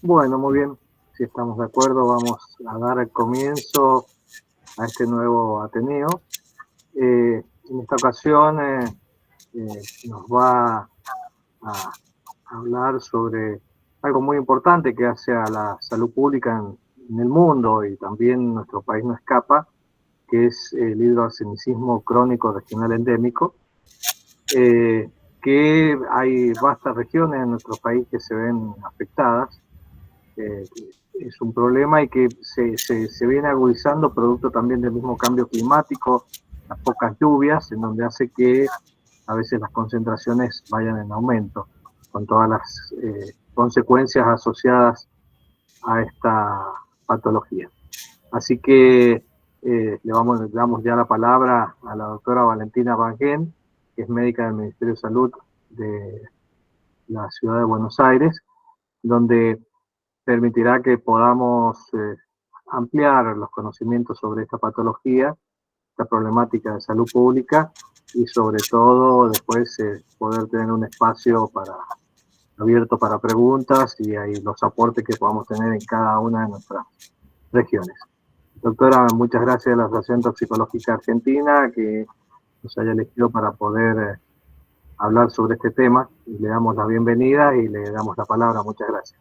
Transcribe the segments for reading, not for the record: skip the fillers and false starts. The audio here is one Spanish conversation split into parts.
Bueno, muy bien. Si estamos de acuerdo, vamos a dar el comienzo a este nuevo Ateneo. En esta ocasión nos va a hablar sobre algo muy importante que hace a la salud pública en el mundo y también nuestro país no escapa, que es el hidroarsenicismo crónico regional endémico, que hay vastas regiones en nuestro país que se ven afectadas. Es un problema y que se viene agudizando producto también del mismo cambio climático, las pocas lluvias, en donde hace que a veces las concentraciones vayan en aumento, con todas las consecuencias asociadas a esta patología. Así que le damos ya la palabra a la doctora Valentina Bangén, que es médica del Ministerio de Salud de la Ciudad de Buenos Aires, donde permitirá que podamos ampliar los conocimientos sobre esta patología, esta problemática de salud pública y sobre todo después poder tener un espacio abierto para preguntas y ahí los aportes que podamos tener en cada una de nuestras regiones. Doctora, muchas gracias a la Asociación Toxicológica Argentina que nos haya elegido para poder hablar sobre este tema y le damos la bienvenida y le damos la palabra. Muchas gracias.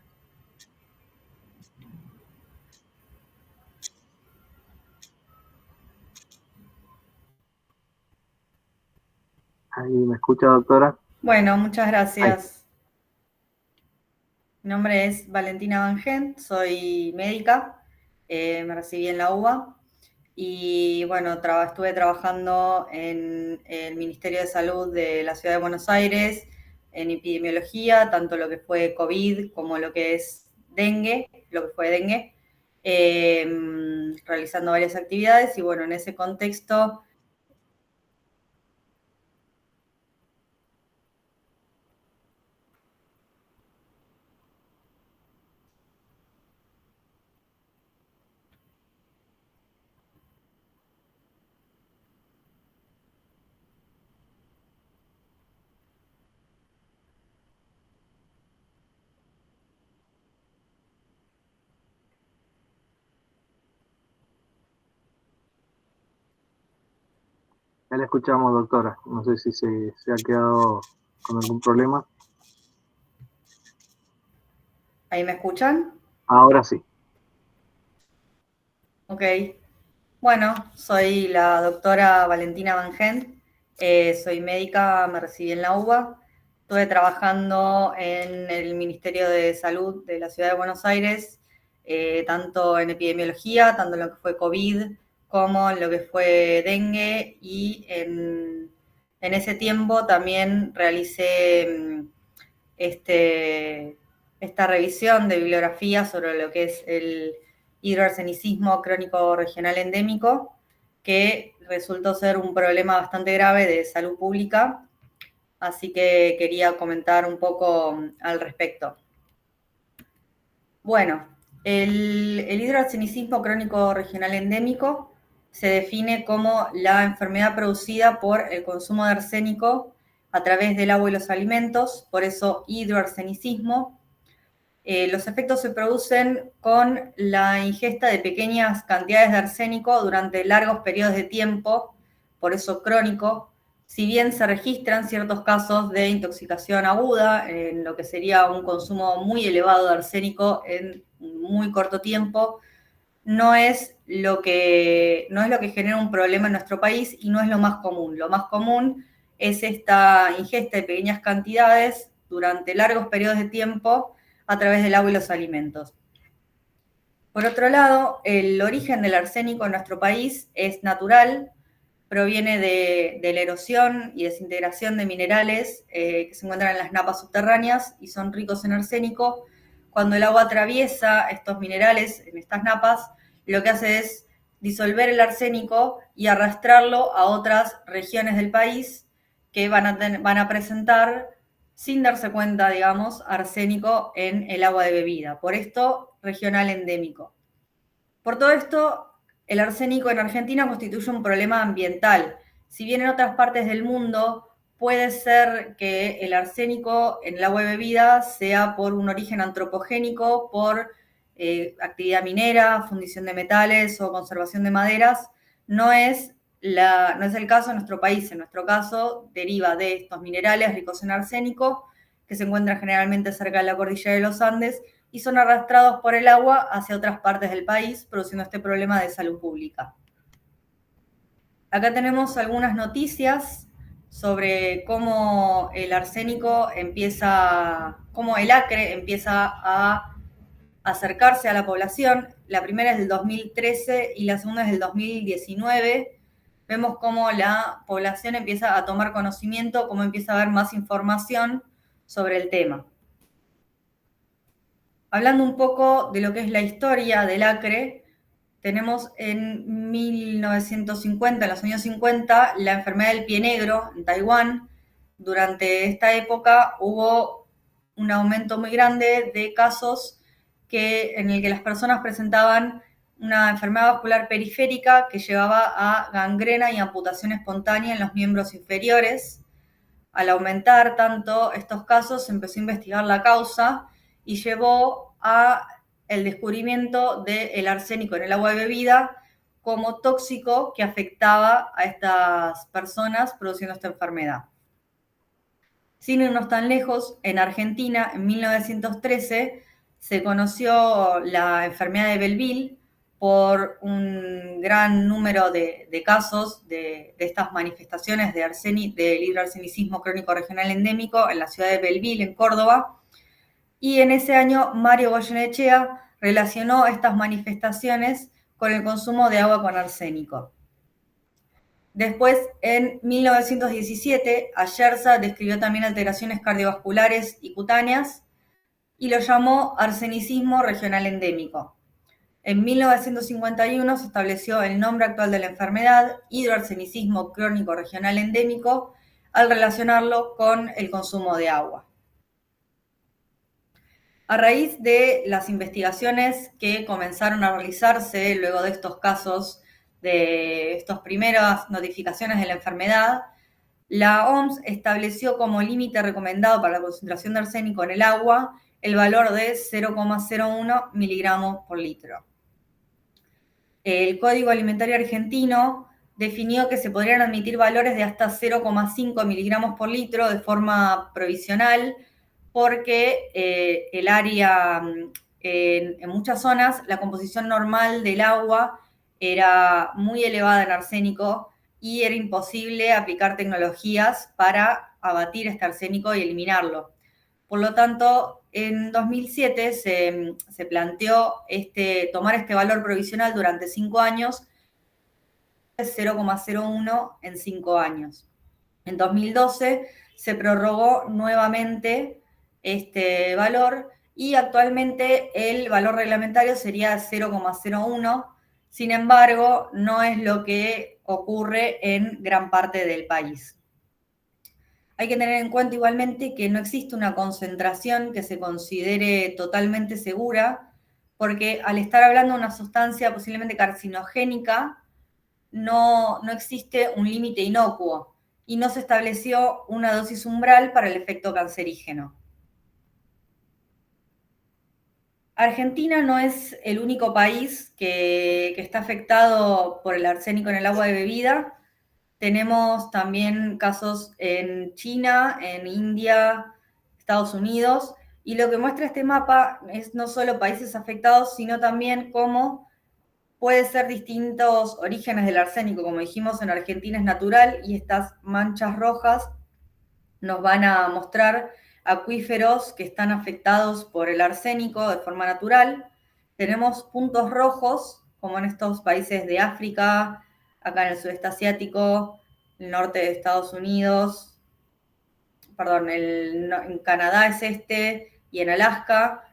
¿Ahí me escucha, doctora? Bueno, muchas Ahí. gracias. Mi nombre es Valentina Bangent, soy médica, me recibí en la UBA y bueno, estuve trabajando en el Ministerio de Salud de la Ciudad de Buenos Aires en epidemiología, tanto lo que fue COVID como lo que es dengue, realizando varias actividades y bueno, en ese contexto. Ya la escuchamos, doctora. No sé si se ha quedado con algún problema. ¿Ahí me escuchan? Ahora sí. Ok. Bueno, soy la doctora Valentina Bangent, soy médica, me recibí en la UBA, estuve trabajando en el Ministerio de Salud de la Ciudad de Buenos Aires, tanto en epidemiología, tanto en lo que fue COVID, como en lo que fue dengue, y en ese tiempo también realicé este, esta revisión de bibliografía sobre lo que es el hidroarsenicismo crónico regional endémico, que resultó ser un problema bastante grave de salud pública, así que quería comentar un poco al respecto. Bueno, el hidroarsenicismo crónico regional endémico se define como la enfermedad producida por el consumo de arsénico a través del agua y los alimentos, por eso hidroarsenicismo. Los efectos se producen con la ingesta de pequeñas cantidades de arsénico durante largos periodos de tiempo, por eso crónico. Si bien se registran ciertos casos de intoxicación aguda, en lo que sería un consumo muy elevado de arsénico en muy corto tiempo, no es lo que genera un problema en nuestro país y no es lo más común. Lo más común es esta ingesta de pequeñas cantidades durante largos periodos de tiempo a través del agua y los alimentos. Por otro lado, el origen del arsénico en nuestro país es natural, proviene de la erosión y desintegración de minerales que se encuentran en las napas subterráneas y son ricos en arsénico. Cuando el agua atraviesa estos minerales en estas napas, lo que hace es disolver el arsénico y arrastrarlo a otras regiones del país que van a presentar, sin darse cuenta, digamos, arsénico en el agua de bebida. Por esto, regional endémico. Por todo esto, el arsénico en Argentina constituye un problema ambiental. Si bien en otras partes del mundo puede ser que el arsénico en el agua de bebida sea por un origen antropogénico, por actividad minera, fundición de metales o conservación de maderas. No es el caso en nuestro país. En nuestro caso, deriva de estos minerales ricos en arsénico, que se encuentran generalmente cerca de la cordillera de los Andes y son arrastrados por el agua hacia otras partes del país, produciendo este problema de salud pública. Acá tenemos algunas noticias sobre cómo el arsénico cómo el acre empieza a acercarse a la población. La primera es del 2013 y la segunda es del 2019. Vemos cómo la población empieza a tomar conocimiento, cómo empieza a haber más información sobre el tema. Hablando un poco de lo que es la historia del acre, tenemos en 1950, en los años 50, la enfermedad del pie negro en Taiwán. Durante esta época hubo un aumento muy grande de casos en el que las personas presentaban una enfermedad vascular periférica que llevaba a gangrena y amputación espontánea en los miembros inferiores. Al aumentar tanto estos casos, se empezó a investigar la causa y llevó a el descubrimiento del arsénico en el agua de bebida como tóxico que afectaba a estas personas produciendo esta enfermedad. Sin irnos tan lejos, en Argentina, en 1913, se conoció la enfermedad de Belleville por un gran número de casos de estas manifestaciones del hidroarsenicismo crónico regional endémico en la ciudad de Belleville, en Córdoba. Y en ese año Mario Goyenechea relacionó estas manifestaciones con el consumo de agua con arsénico. Después, en 1917, Ayerza describió también alteraciones cardiovasculares y cutáneas y lo llamó arsenicismo regional endémico. En 1951 se estableció el nombre actual de la enfermedad, hidroarsenicismo crónico regional endémico, al relacionarlo con el consumo de agua. A raíz de las investigaciones que comenzaron a realizarse luego de estos casos, de estas primeras notificaciones de la enfermedad, la OMS estableció como límite recomendado para la concentración de arsénico en el agua el valor de 0,01 miligramos por litro. El Código Alimentario Argentino definió que se podrían admitir valores de hasta 0,5 miligramos por litro de forma provisional, porque el área, en muchas zonas, la composición normal del agua era muy elevada en arsénico y era imposible aplicar tecnologías para abatir este arsénico y eliminarlo. Por lo tanto, en 2007 se planteó tomar este valor provisional durante 5 años, 0,01 en 5 años. En 2012 se prorrogó nuevamente este valor y actualmente el valor reglamentario sería 0,01. Sin embargo, no es lo que ocurre en gran parte del país. Hay que tener en cuenta igualmente que no existe una concentración que se considere totalmente segura, porque al estar hablando de una sustancia posiblemente carcinogénica, no existe un límite inocuo y no se estableció una dosis umbral para el efecto cancerígeno. Argentina no es el único país que está afectado por el arsénico en el agua de bebida. Tenemos también casos en China, en India, Estados Unidos, y lo que muestra este mapa es no solo países afectados, sino también cómo puede ser distintos orígenes del arsénico. Como dijimos, en Argentina es natural y estas manchas rojas nos van a mostrar acuíferos que están afectados por el arsénico de forma natural. Tenemos puntos rojos, como en estos países de África, acá en el sudeste asiático, el norte de Estados Unidos, en Canadá es y en Alaska.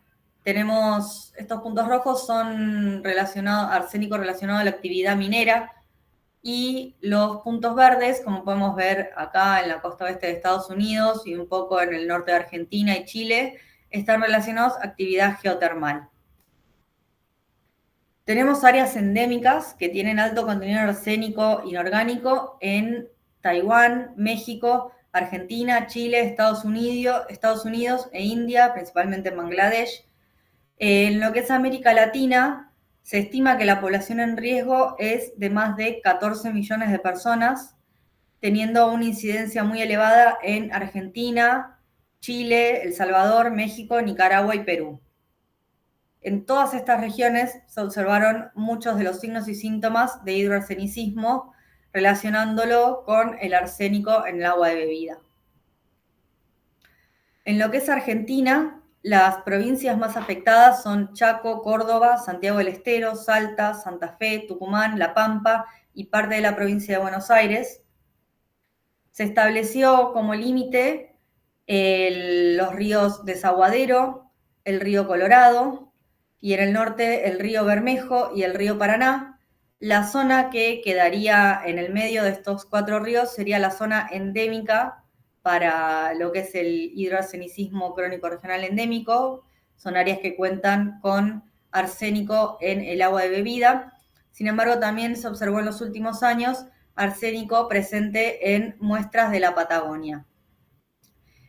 Tenemos, estos puntos rojos son arsénico relacionado a la actividad minera, y los puntos verdes, como podemos ver acá en la costa oeste de Estados Unidos y un poco en el norte de Argentina y Chile, están relacionados a actividad geotermal. Tenemos áreas endémicas que tienen alto contenido arsénico inorgánico en Taiwán, México Argentina, Chile, Estados Unidos e India, principalmente en Bangladesh. En lo que es América Latina, se estima que la población en riesgo es de más de 14 millones de personas, teniendo una incidencia muy elevada en Argentina, Chile, El Salvador, México, Nicaragua y Perú. En todas estas regiones se observaron muchos de los signos y síntomas de hidroarsenicismo, relacionándolo con el arsénico en el agua de bebida. En lo que es Argentina, las provincias más afectadas son Chaco, Córdoba, Santiago del Estero, Salta, Santa Fe, Tucumán, La Pampa y parte de la provincia de Buenos Aires. Se estableció como límite los ríos Desaguadero, el río Colorado y en el norte el río Bermejo y el río Paraná. La zona que quedaría en el medio de estos 4 ríos sería la zona endémica para lo que es el hidroarsenicismo crónico regional endémico. Son áreas que cuentan con arsénico en el agua de bebida. Sin embargo, también se observó en los últimos años arsénico presente en muestras de la Patagonia.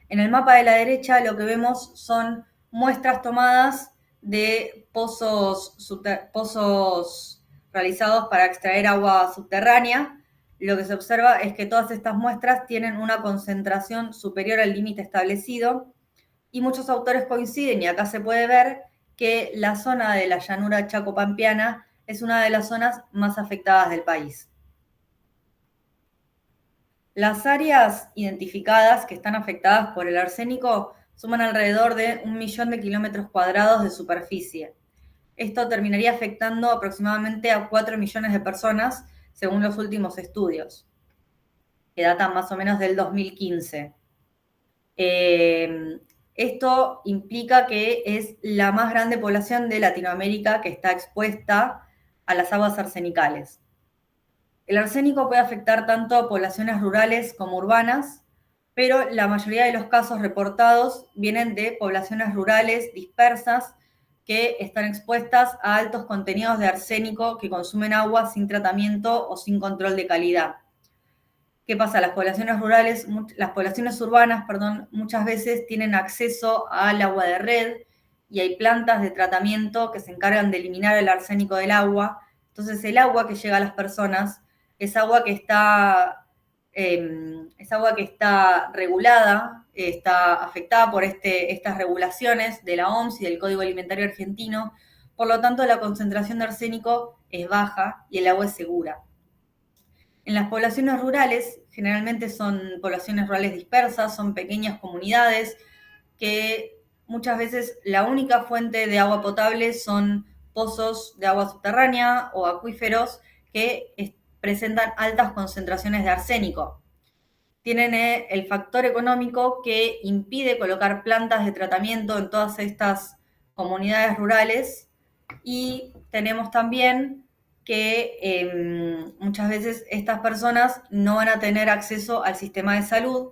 En el mapa de la derecha lo que vemos son muestras tomadas de pozos realizados para extraer agua subterránea. Lo que se observa es que todas estas muestras tienen una concentración superior al límite establecido y muchos autores coinciden, y acá se puede ver, que la zona de la llanura chacopampeana es una de las zonas más afectadas del país. Las áreas identificadas que están afectadas por el arsénico suman alrededor de 1 millón de kilómetros cuadrados de superficie. Esto terminaría afectando aproximadamente a 4 millones de personas, según los últimos estudios, que datan más o menos del 2015. Esto implica que es la más grande población de Latinoamérica que está expuesta a las aguas arsenicales. El arsénico puede afectar tanto a poblaciones rurales como urbanas, pero la mayoría de los casos reportados vienen de poblaciones rurales dispersas que están expuestas a altos contenidos de arsénico que consumen agua sin tratamiento o sin control de calidad. ¿Qué pasa? Las poblaciones urbanas, muchas veces tienen acceso al agua de red y hay plantas de tratamiento que se encargan de eliminar el arsénico del agua. Entonces, el agua que llega a las personas es agua que está regulada, está afectada por estas regulaciones de la OMS y del Código Alimentario Argentino. Por lo tanto, la concentración de arsénico es baja y el agua es segura. En las poblaciones rurales, generalmente son poblaciones rurales dispersas, son pequeñas comunidades que muchas veces la única fuente de agua potable son pozos de agua subterránea o acuíferos que presentan altas concentraciones de arsénico. Tienen el factor económico que impide colocar plantas de tratamiento en todas estas comunidades rurales, y tenemos también que muchas veces estas personas no van a tener acceso al sistema de salud.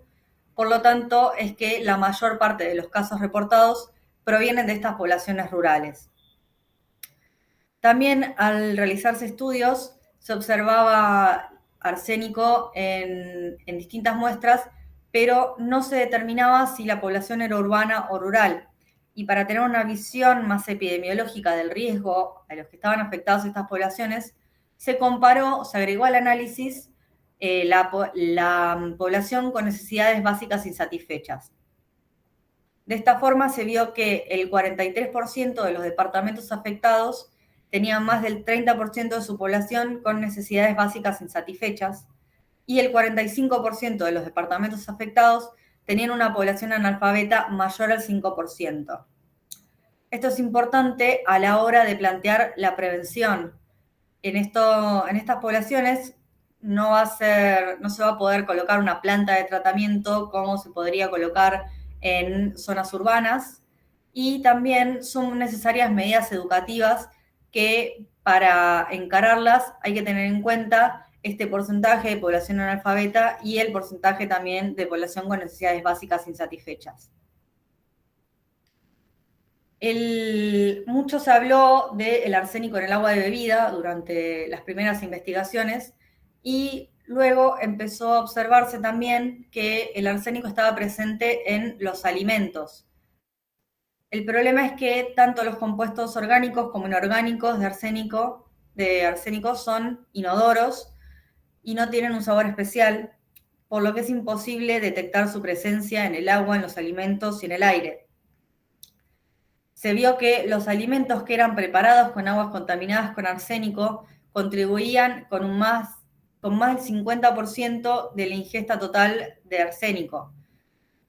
Por lo tanto, es que la mayor parte de los casos reportados provienen de estas poblaciones rurales. También al realizarse estudios se observaba arsénico en distintas muestras, pero no se determinaba si la población era urbana o rural. Y para tener una visión más epidemiológica del riesgo a los que estaban afectados estas poblaciones, se agregó al análisis la población con necesidades básicas insatisfechas. De esta forma se vio que el 43% de los departamentos afectados tenían más del 30% de su población con necesidades básicas insatisfechas, y el 45% de los departamentos afectados tenían una población analfabeta mayor al 5%. Esto es importante a la hora de plantear la prevención. En estas poblaciones no se va a poder colocar una planta de tratamiento como se podría colocar en zonas urbanas, y también son necesarias medidas educativas que para encararlas hay que tener en cuenta este porcentaje de población analfabeta y el porcentaje también de población con necesidades básicas insatisfechas. Mucho se habló del arsénico en el agua de bebida durante las primeras investigaciones, y luego empezó a observarse también que el arsénico estaba presente en los alimentos. El problema es que tanto los compuestos orgánicos como inorgánicos de arsénico son inodoros y no tienen un sabor especial, por lo que es imposible detectar su presencia en el agua, en los alimentos y en el aire. Se vio que los alimentos que eran preparados con aguas contaminadas con arsénico contribuían con más del 50% de la ingesta total de arsénico.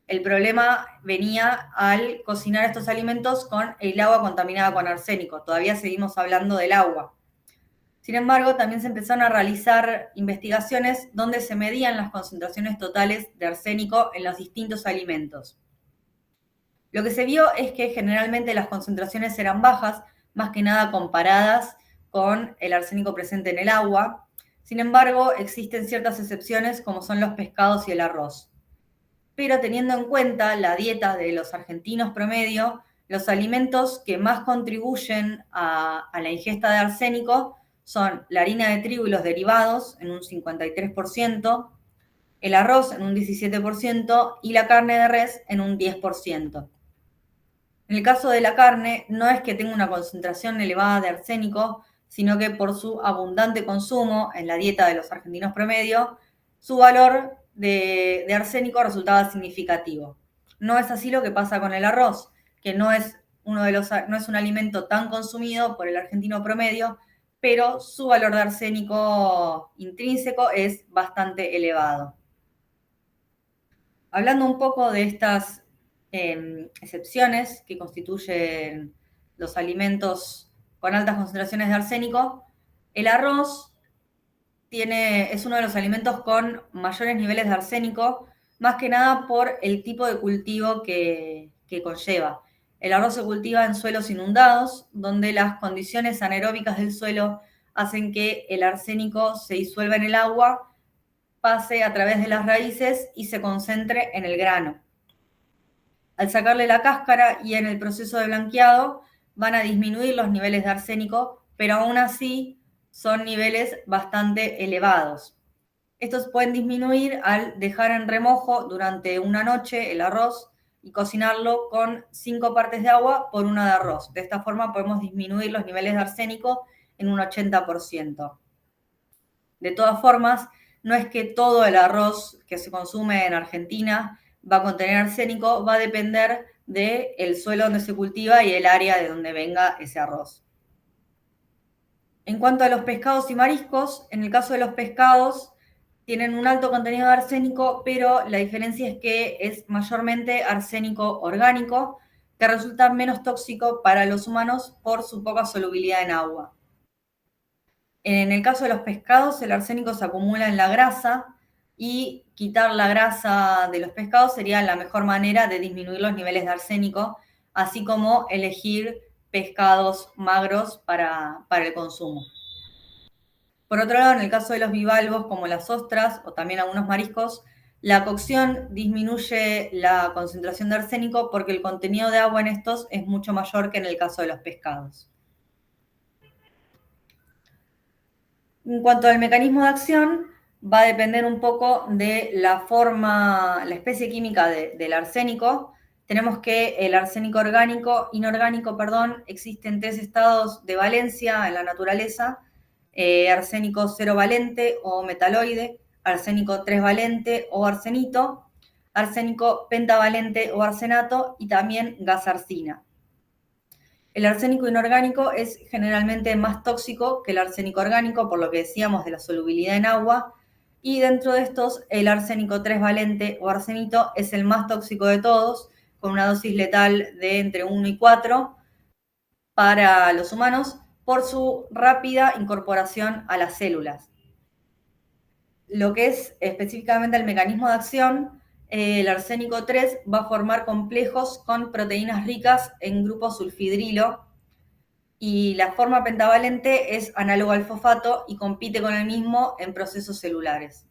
El problema venía al cocinar estos alimentos con el agua contaminada con arsénico. Todavía seguimos hablando del agua. Sin embargo, también se empezaron a realizar investigaciones donde se medían las concentraciones totales de arsénico en los distintos alimentos. Lo que se vio es que generalmente las concentraciones eran bajas, más que nada comparadas con el arsénico presente en el agua. Sin embargo, existen ciertas excepciones como son los pescados y el arroz. Pero teniendo en cuenta la dieta de los argentinos promedio, los alimentos que más contribuyen a la ingesta de arsénico son la harina de trigo y los derivados en un 53%, el arroz en un 17% y la carne de res en un 10%. En el caso de la carne, no es que tenga una concentración elevada de arsénico, sino que por su abundante consumo en la dieta de los argentinos promedio, su valor de arsénico resultaba significativo. No es así lo que pasa con el arroz, que no es un alimento tan consumido por el argentino promedio, pero su valor de arsénico intrínseco es bastante elevado. Hablando un poco de estas excepciones que constituyen los alimentos con altas concentraciones de arsénico, el arroz es uno de los alimentos con mayores niveles de arsénico, más que nada por el tipo de cultivo que conlleva. El arroz se cultiva en suelos inundados, donde las condiciones anaeróbicas del suelo hacen que el arsénico se disuelva en el agua, pase a través de las raíces y se concentre en el grano. Al sacarle la cáscara y en el proceso de blanqueado van a disminuir los niveles de arsénico, pero aún así son niveles bastante elevados. Estos pueden disminuir al dejar en remojo durante una noche el arroz y cocinarlo con 5 partes de agua por 1 de arroz. De esta forma podemos disminuir los niveles de arsénico en un 80%. De todas formas, no es que todo el arroz que se consume en Argentina va a contener arsénico, va a depender del suelo donde se cultiva y el área de donde venga ese arroz. En cuanto a los pescados y mariscos, en el caso de los pescados tienen un alto contenido de arsénico, pero la diferencia es que es mayormente arsénico orgánico, que resulta menos tóxico para los humanos por su poca solubilidad en agua. En el caso de los pescados, el arsénico se acumula en la grasa y quitar la grasa de los pescados sería la mejor manera de disminuir los niveles de arsénico, así como elegir pescados magros para el consumo. Por otro lado, en el caso de los bivalvos, como las ostras o también algunos mariscos, la cocción disminuye la concentración de arsénico porque el contenido de agua en estos es mucho mayor que en el caso de los pescados. En cuanto al mecanismo de acción, va a depender un poco de la especie química del arsénico. Tenemos que el arsénico inorgánico, existen 3 estados de valencia en la naturaleza: arsénico 0 valente o metaloide, arsénico 3 valente o arsenito, arsénico pentavalente o arsenato y también gasarsina. El arsénico inorgánico es generalmente más tóxico que el arsénico orgánico, por lo que decíamos de la solubilidad en agua, y dentro de estos el arsénico 3 valente o arsenito es el más tóxico de todos, con una dosis letal de entre 1 y 4 para los humanos por su rápida incorporación a las células. Lo que es específicamente el mecanismo de acción, el arsénico 3 va a formar complejos con proteínas ricas en grupo sulfidrilo y la forma pentavalente es análogo al fosfato y compite con el mismo en procesos celulares.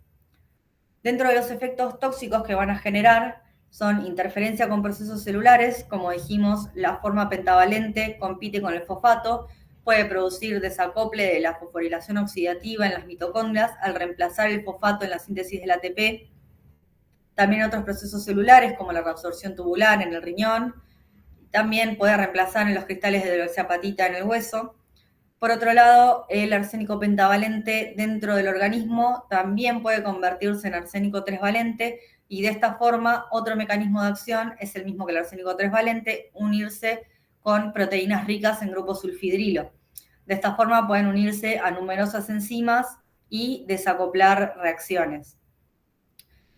Dentro de los efectos tóxicos que van a generar son interferencia con procesos celulares, como dijimos, la forma pentavalente compite con el fosfato, puede producir desacople de la fosforilación oxidativa en las mitocondrias al reemplazar el fosfato en la síntesis del ATP. También otros procesos celulares como la reabsorción tubular en el riñón. También puede reemplazar en los cristales de hidroxiapatita en el hueso. Por otro lado, el arsénico pentavalente dentro del organismo también puede convertirse en arsénico tresvalente y de esta forma otro mecanismo de acción es el mismo que el arsénico tresvalente, unirse con proteínas ricas en grupo sulfidrilo. De esta forma pueden unirse a numerosas enzimas y desacoplar reacciones.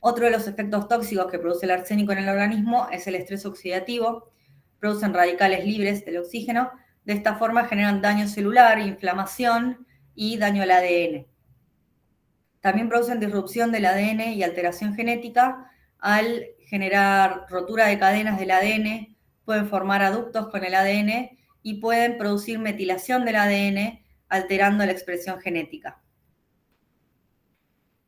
Otro de los efectos tóxicos que produce el arsénico en el organismo es el estrés oxidativo. Producen radicales libres del oxígeno. De esta forma generan daño celular, inflamación y daño al ADN. También producen disrupción del ADN y alteración genética. Al generar rotura de cadenas del ADN, pueden formar aductos con el ADN y pueden producir metilación del ADN, alterando la expresión genética.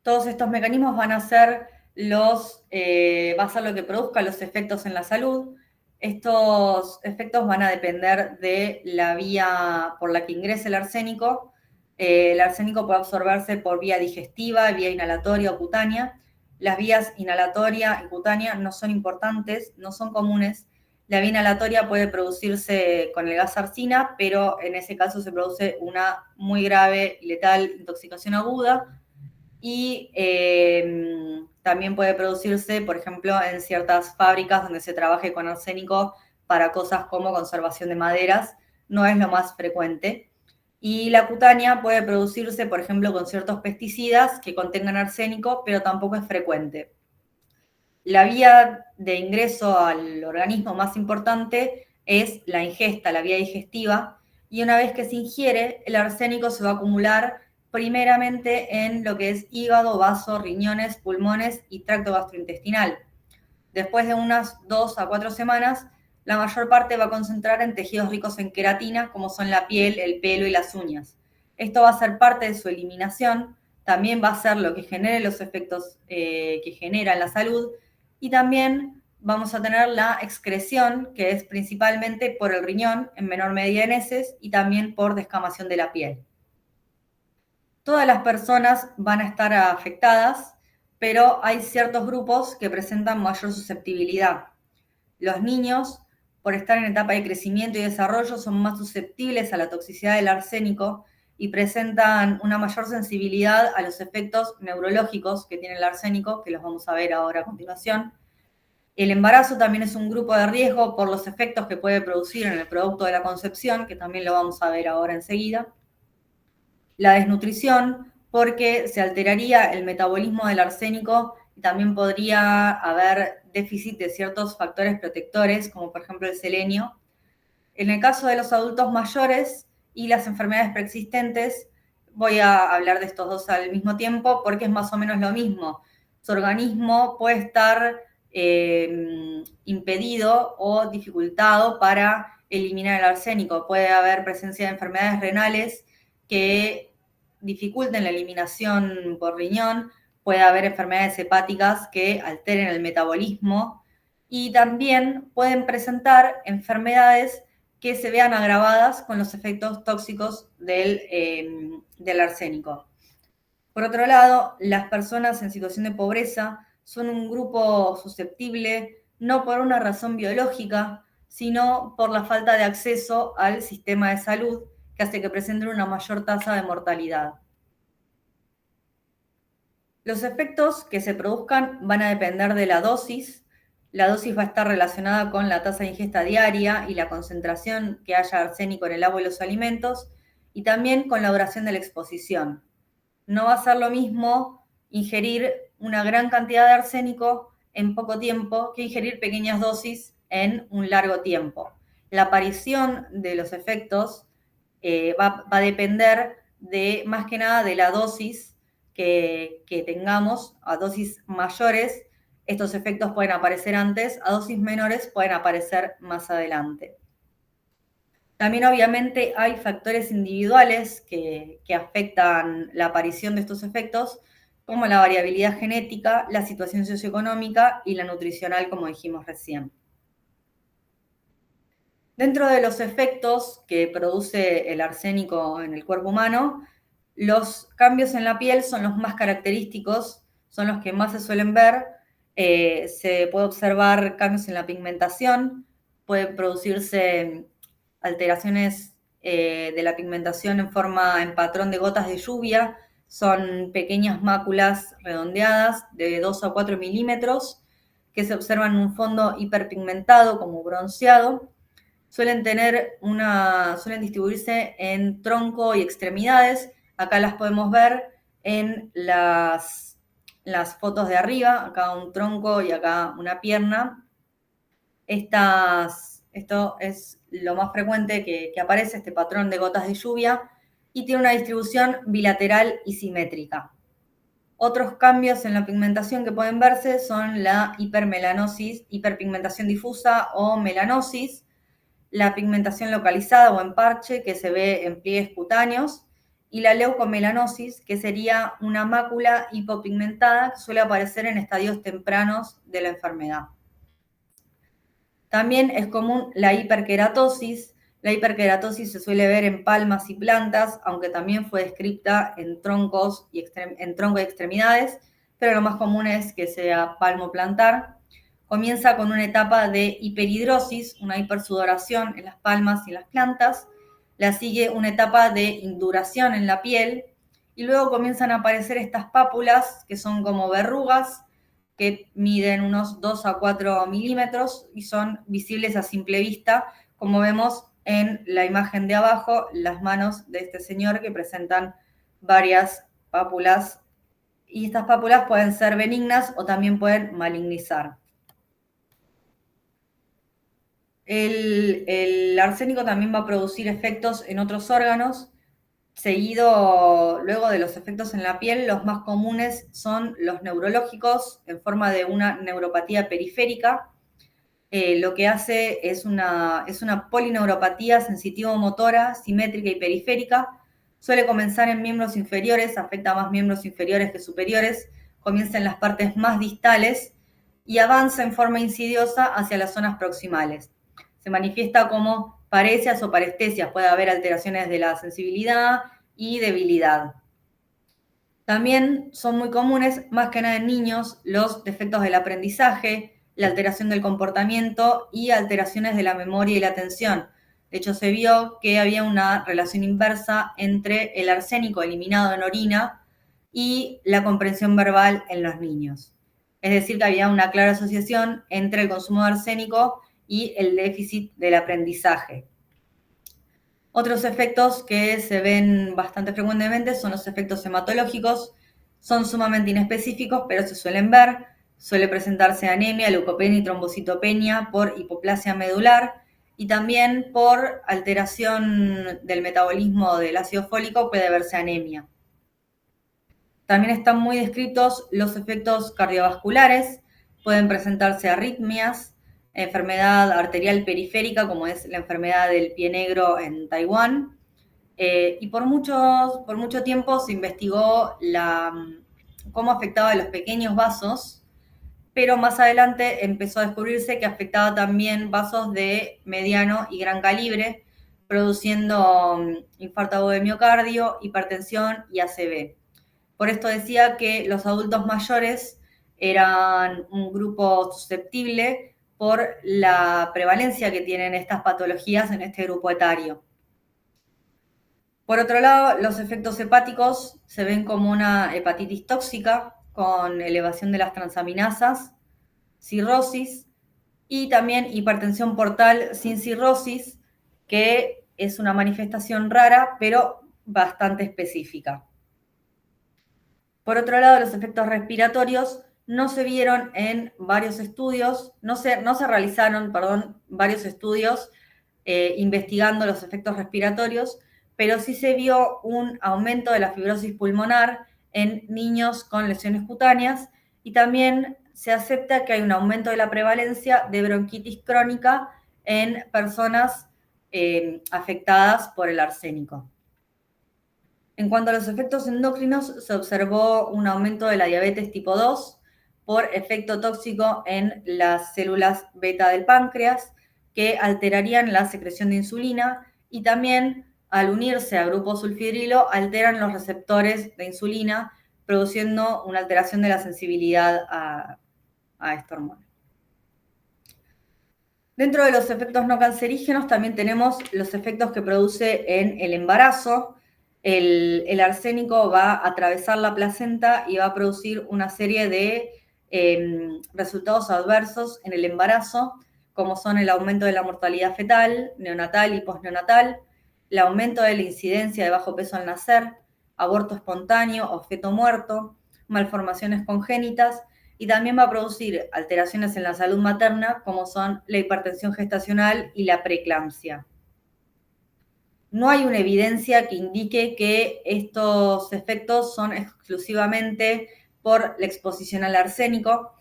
Todos estos mecanismos van a ser va a ser lo que produzca los efectos en la salud. Estos efectos van a depender de la vía por la que ingrese el arsénico. El arsénico puede absorberse por vía digestiva, vía inhalatoria o cutánea. Las vías inhalatoria y cutánea no son importantes, no son comunes. La vía inhalatoria puede producirse con el gas arsina, pero en ese caso se produce una muy grave y letal intoxicación aguda. Y también puede producirse, por ejemplo, en ciertas fábricas donde se trabaje con arsénico para cosas como conservación de maderas, no es lo más frecuente. Y la cutánea puede producirse, por ejemplo, con ciertos pesticidas que contengan arsénico, pero tampoco es frecuente. La vía de ingreso al organismo más importante es la ingesta, la vía digestiva, y una vez que se ingiere, el arsénico se va a acumular primeramente en lo que es hígado, vaso, riñones, pulmones y tracto gastrointestinal. Después de unas 2 a 4 semanas, la mayor parte va a concentrar en tejidos ricos en queratina, como son la piel, el pelo y las uñas. Esto va a ser parte de su eliminación, también va a ser lo que genere los efectos que genera en la salud, y también vamos a tener la excreción, que es principalmente por el riñón, en menor medida en heces, y también por descamación de la piel. Todas las personas van a estar afectadas, pero hay ciertos grupos que presentan mayor susceptibilidad. Los niños, por estar en etapa de crecimiento y desarrollo, son más susceptibles a la toxicidad del arsénico y presentan una mayor sensibilidad a los efectos neurológicos que tiene el arsénico, que los vamos a ver ahora a continuación. El embarazo también es un grupo de riesgo por los efectos que puede producir en el producto de la concepción, que también lo vamos a ver ahora enseguida. La desnutrición, porque se alteraría el metabolismo del arsénico y también podría haber déficit de ciertos factores protectores, como por ejemplo el selenio. En el caso de los adultos mayores y las enfermedades preexistentes, voy a hablar de estos dos al mismo tiempo porque es más o menos lo mismo. Su organismo puede estar impedido o dificultado para eliminar el arsénico. Puede haber presencia de enfermedades renales que dificulten la eliminación por riñón, puede haber enfermedades hepáticas que alteren el metabolismo y también pueden presentar enfermedades que se vean agravadas con los efectos tóxicos del arsénico. Por otro lado, las personas en situación de pobreza son un grupo susceptible no por una razón biológica, sino por la falta de acceso al sistema de salud, que hace que presenten una mayor tasa de mortalidad. Los efectos que se produzcan van a depender de la dosis. La dosis va a estar relacionada con la tasa de ingesta diaria y la concentración que haya arsénico en el agua y los alimentos, y también con la duración de la exposición. No va a ser lo mismo ingerir una gran cantidad de arsénico en poco tiempo que ingerir pequeñas dosis en un largo tiempo. La aparición de los efectos va a depender más que nada de la dosis que tengamos. A dosis mayores estos efectos pueden aparecer antes, a dosis menores pueden aparecer más adelante. También obviamente hay factores individuales que afectan la aparición de estos efectos, como la variabilidad genética, la situación socioeconómica y la nutricional, como dijimos recién. Dentro de los efectos que produce el arsénico en el cuerpo humano, los cambios en la piel son los más característicos, son los que más se suelen ver. Se puede observar cambios en la pigmentación, pueden producirse alteraciones de la pigmentación en patrón de gotas de lluvia, son pequeñas máculas redondeadas de 2 a 4 milímetros que se observan en un fondo hiperpigmentado como bronceado. Suelen distribuirse en tronco y extremidades. Acá las podemos ver en las fotos de arriba, acá un tronco y acá una pierna. Esto es lo más frecuente que aparece, este patrón de gotas de lluvia, y tiene una distribución bilateral y simétrica. Otros cambios en la pigmentación que pueden verse son la hipermelanosis, hiperpigmentación difusa o melanosis, la pigmentación localizada o en parche, que se ve en pliegues cutáneos, y la leucomelanosis, que sería una mácula hipopigmentada que suele aparecer en estadios tempranos de la enfermedad. También es común la hiperkeratosis. La hiperkeratosis se suele ver en palmas y plantas, aunque también fue descrita en tronco y extremidades, pero lo más común es que sea palmo-plantar. Comienza con una etapa de hiperhidrosis, una hipersudoración en las palmas y en las plantas. La sigue una etapa de induración en la piel y luego comienzan a aparecer estas pápulas que son como verrugas que miden unos 2 a 4 milímetros y son visibles a simple vista, como vemos en la imagen de abajo, las manos de este señor que presentan varias pápulas, y estas pápulas pueden ser benignas o también pueden malignizar. El arsénico también va a producir efectos en otros órganos. Luego de los efectos en la piel, los más comunes son los neurológicos en forma de una neuropatía periférica. Lo que hace es una polineuropatía sensitivo-motora, simétrica y periférica. Suele comenzar en miembros inferiores, afecta más miembros inferiores que superiores, comienza en las partes más distales y avanza en forma insidiosa hacia las zonas proximales. Se manifiesta como paresias o parestesias, puede haber alteraciones de la sensibilidad y debilidad. También son muy comunes, más que nada en niños, los defectos del aprendizaje, la alteración del comportamiento y alteraciones de la memoria y la atención. De hecho, se vio que había una relación inversa entre el arsénico eliminado en orina y la comprensión verbal en los niños. Es decir, que había una clara asociación entre el consumo de arsénico y el déficit del aprendizaje. Otros efectos que se ven bastante frecuentemente son los efectos hematológicos. Son sumamente inespecíficos, pero se suelen ver. Suele presentarse anemia, leucopenia y trombocitopenia por hipoplasia medular y también por alteración del metabolismo del ácido fólico puede verse anemia. También están muy descritos los efectos cardiovasculares. Pueden presentarse arritmias, enfermedad arterial periférica, como es la enfermedad del pie negro en Taiwán. Y por mucho tiempo se investigó cómo afectaba a los pequeños vasos, pero más adelante empezó a descubrirse que afectaba también vasos de mediano y gran calibre, produciendo infarto agudo de miocardio, hipertensión y ACV. Por esto decía que los adultos mayores eran un grupo susceptible por la prevalencia que tienen estas patologías en este grupo etario. Por otro lado, los efectos hepáticos se ven como una hepatitis tóxica con elevación de las transaminasas, cirrosis y también hipertensión portal sin cirrosis, que es una manifestación rara pero bastante específica. Por otro lado, los efectos respiratorios no se vieron en varios estudios, no se realizaron, varios estudios investigando los efectos respiratorios, pero sí se vio un aumento de la fibrosis pulmonar en niños con lesiones cutáneas y también se acepta que hay un aumento de la prevalencia de bronquitis crónica en personas afectadas por el arsénico. En cuanto a los efectos endocrinos, se observó un aumento de la diabetes tipo 2 por efecto tóxico en las células beta del páncreas, que alterarían la secreción de insulina y también al unirse a grupo sulfidrilo alteran los receptores de insulina, produciendo una alteración de la sensibilidad a esta hormona. Dentro de los efectos no cancerígenos también tenemos los efectos que produce en el embarazo. El arsénico va a atravesar la placenta y va a producir una serie de resultados adversos en el embarazo, como son el aumento de la mortalidad fetal, neonatal y postneonatal, el aumento de la incidencia de bajo peso al nacer, aborto espontáneo o feto muerto, malformaciones congénitas, y también va a producir alteraciones en la salud materna, como son la hipertensión gestacional y la preeclampsia. No hay una evidencia que indique que estos efectos son exclusivamente por la exposición al arsénico,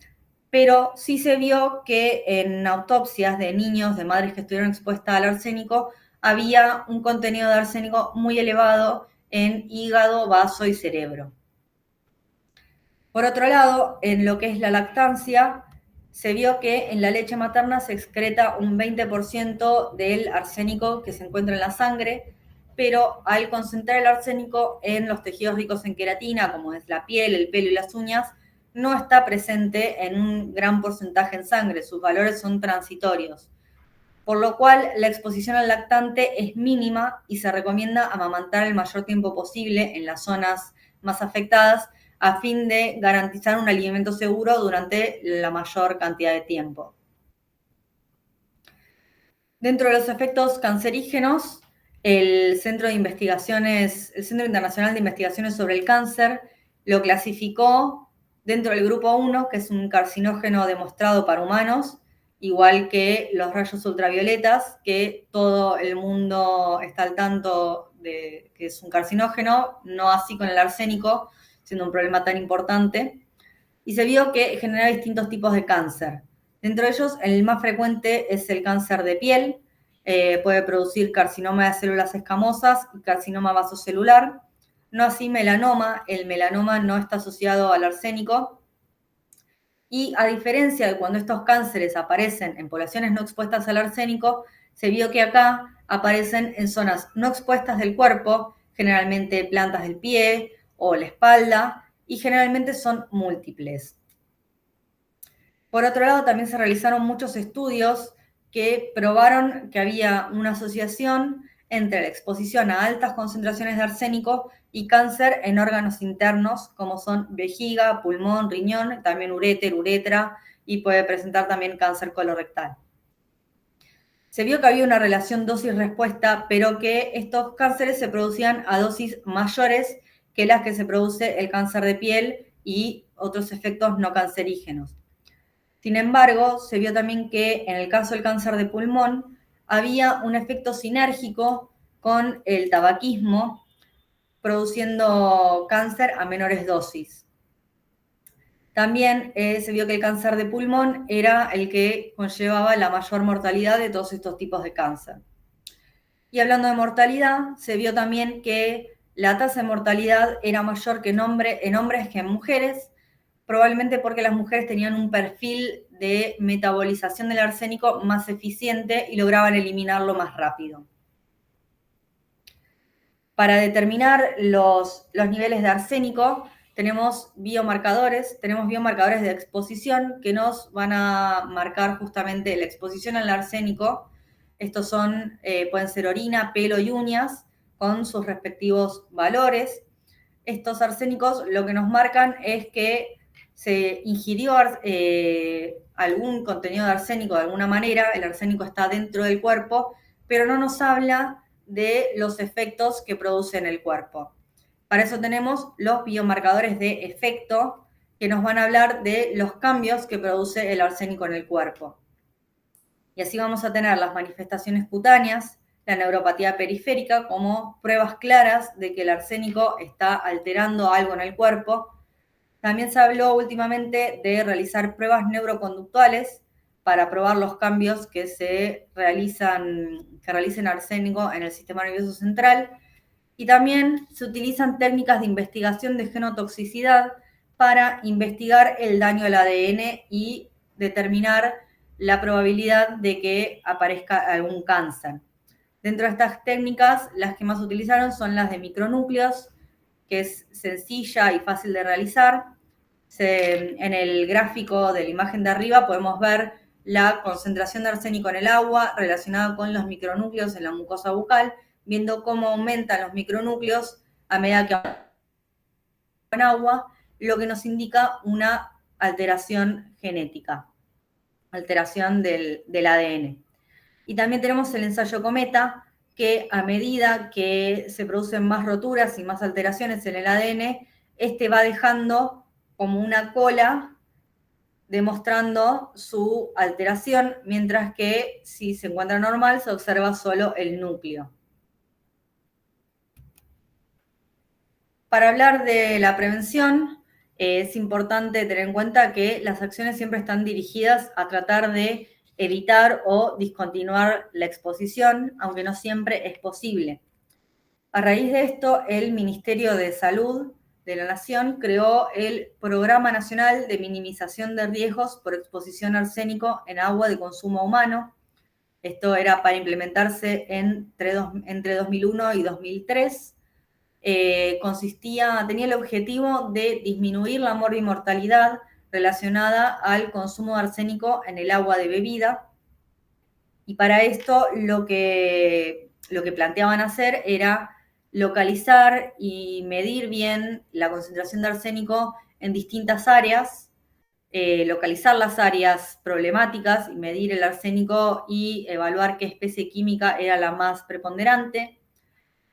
pero sí se vio que en autopsias de niños, de madres que estuvieron expuestas al arsénico, había un contenido de arsénico muy elevado en hígado, vaso y cerebro. Por otro lado, en lo que es la lactancia, se vio que en la leche materna se excreta un 20% del arsénico que se encuentra en la sangre, pero al concentrar el arsénico en los tejidos ricos en queratina, como es la piel, el pelo y las uñas, no está presente en un gran porcentaje en sangre, sus valores son transitorios. Por lo cual, la exposición al lactante es mínima y se recomienda amamantar el mayor tiempo posible en las zonas más afectadas, a fin de garantizar un alimento seguro durante la mayor cantidad de tiempo. Dentro de los efectos cancerígenos, el Centro Internacional de Investigaciones sobre el Cáncer lo clasificó dentro del grupo 1, que es un carcinógeno demostrado para humanos, igual que los rayos ultravioletas, que todo el mundo está al tanto de que es un carcinógeno, no así con el arsénico, siendo un problema tan importante, y se vio que genera distintos tipos de cáncer. Dentro de ellos, el más frecuente es el cáncer de piel, puede producir carcinoma de células escamosas y carcinoma vasocelular, no así melanoma, el melanoma no está asociado al arsénico, y a diferencia de cuando estos cánceres aparecen en poblaciones no expuestas al arsénico, se vio que acá aparecen en zonas no expuestas del cuerpo, generalmente plantas del pie o la espalda, y generalmente son múltiples. Por otro lado, también se realizaron muchos estudios que probaron que había una asociación entre la exposición a altas concentraciones de arsénico y cáncer en órganos internos, como son vejiga, pulmón, riñón, también uréter, uretra, y puede presentar también cáncer colorectal. Se vio que había una relación dosis-respuesta, pero que estos cánceres se producían a dosis mayores que las que se produce el cáncer de piel y otros efectos no cancerígenos. Sin embargo, se vio también que en el caso del cáncer de pulmón había un efecto sinérgico con el tabaquismo, produciendo cáncer a menores dosis. También se vio que el cáncer de pulmón era el que conllevaba la mayor mortalidad de todos estos tipos de cáncer. Y hablando de mortalidad, se vio también que la tasa de mortalidad era mayor que en hombres que en mujeres, probablemente porque las mujeres tenían un perfil de metabolización del arsénico más eficiente y lograban eliminarlo más rápido. Para determinar los niveles de arsénico, tenemos biomarcadores de exposición que nos van a marcar justamente la exposición al arsénico. Estos pueden ser orina, pelo y uñas, con sus respectivos valores. Estos arsénicos lo que nos marcan es que se ingirió algún contenido de arsénico de alguna manera, el arsénico está dentro del cuerpo, pero no nos habla de los efectos que produce en el cuerpo. Para eso tenemos los biomarcadores de efecto, que nos van a hablar de los cambios que produce el arsénico en el cuerpo. Y así vamos a tener las manifestaciones cutáneas, la neuropatía periférica, como pruebas claras de que el arsénico está alterando algo en el cuerpo. También se habló últimamente de realizar pruebas neuroconductuales para probar los cambios que realiza arsénico en el sistema nervioso central. Y también se utilizan técnicas de investigación de genotoxicidad para investigar el daño al ADN y determinar la probabilidad de que aparezca algún cáncer. Dentro de estas técnicas, las que más utilizaron son las de micronúcleos, que es sencilla y fácil de realizar. En el gráfico de la imagen de arriba podemos ver la concentración de arsénico en el agua relacionada con los micronúcleos en la mucosa bucal, viendo cómo aumentan los micronúcleos a medida que en agua, lo que nos indica una alteración genética, alteración del ADN. Y también tenemos el ensayo Cometa, que a medida que se producen más roturas y más alteraciones en el ADN, este va dejando como una cola demostrando su alteración, mientras que si se encuentra normal se observa solo el núcleo. Para hablar de la prevención, es importante tener en cuenta que las acciones siempre están dirigidas a tratar de evitar o discontinuar la exposición, aunque no siempre es posible. A raíz de esto, el Ministerio de Salud de la Nación creó el Programa Nacional de Minimización de Riesgos por Exposición a Arsénico en Agua de Consumo Humano. Esto era para implementarse entre 2001 y 2003. Tenía el objetivo de disminuir la mortalidad relacionada al consumo de arsénico en el agua de bebida. Y para esto lo que planteaban hacer era localizar y medir bien la concentración de arsénico en distintas áreas, localizar las áreas problemáticas y medir el arsénico y evaluar qué especie química era la más preponderante,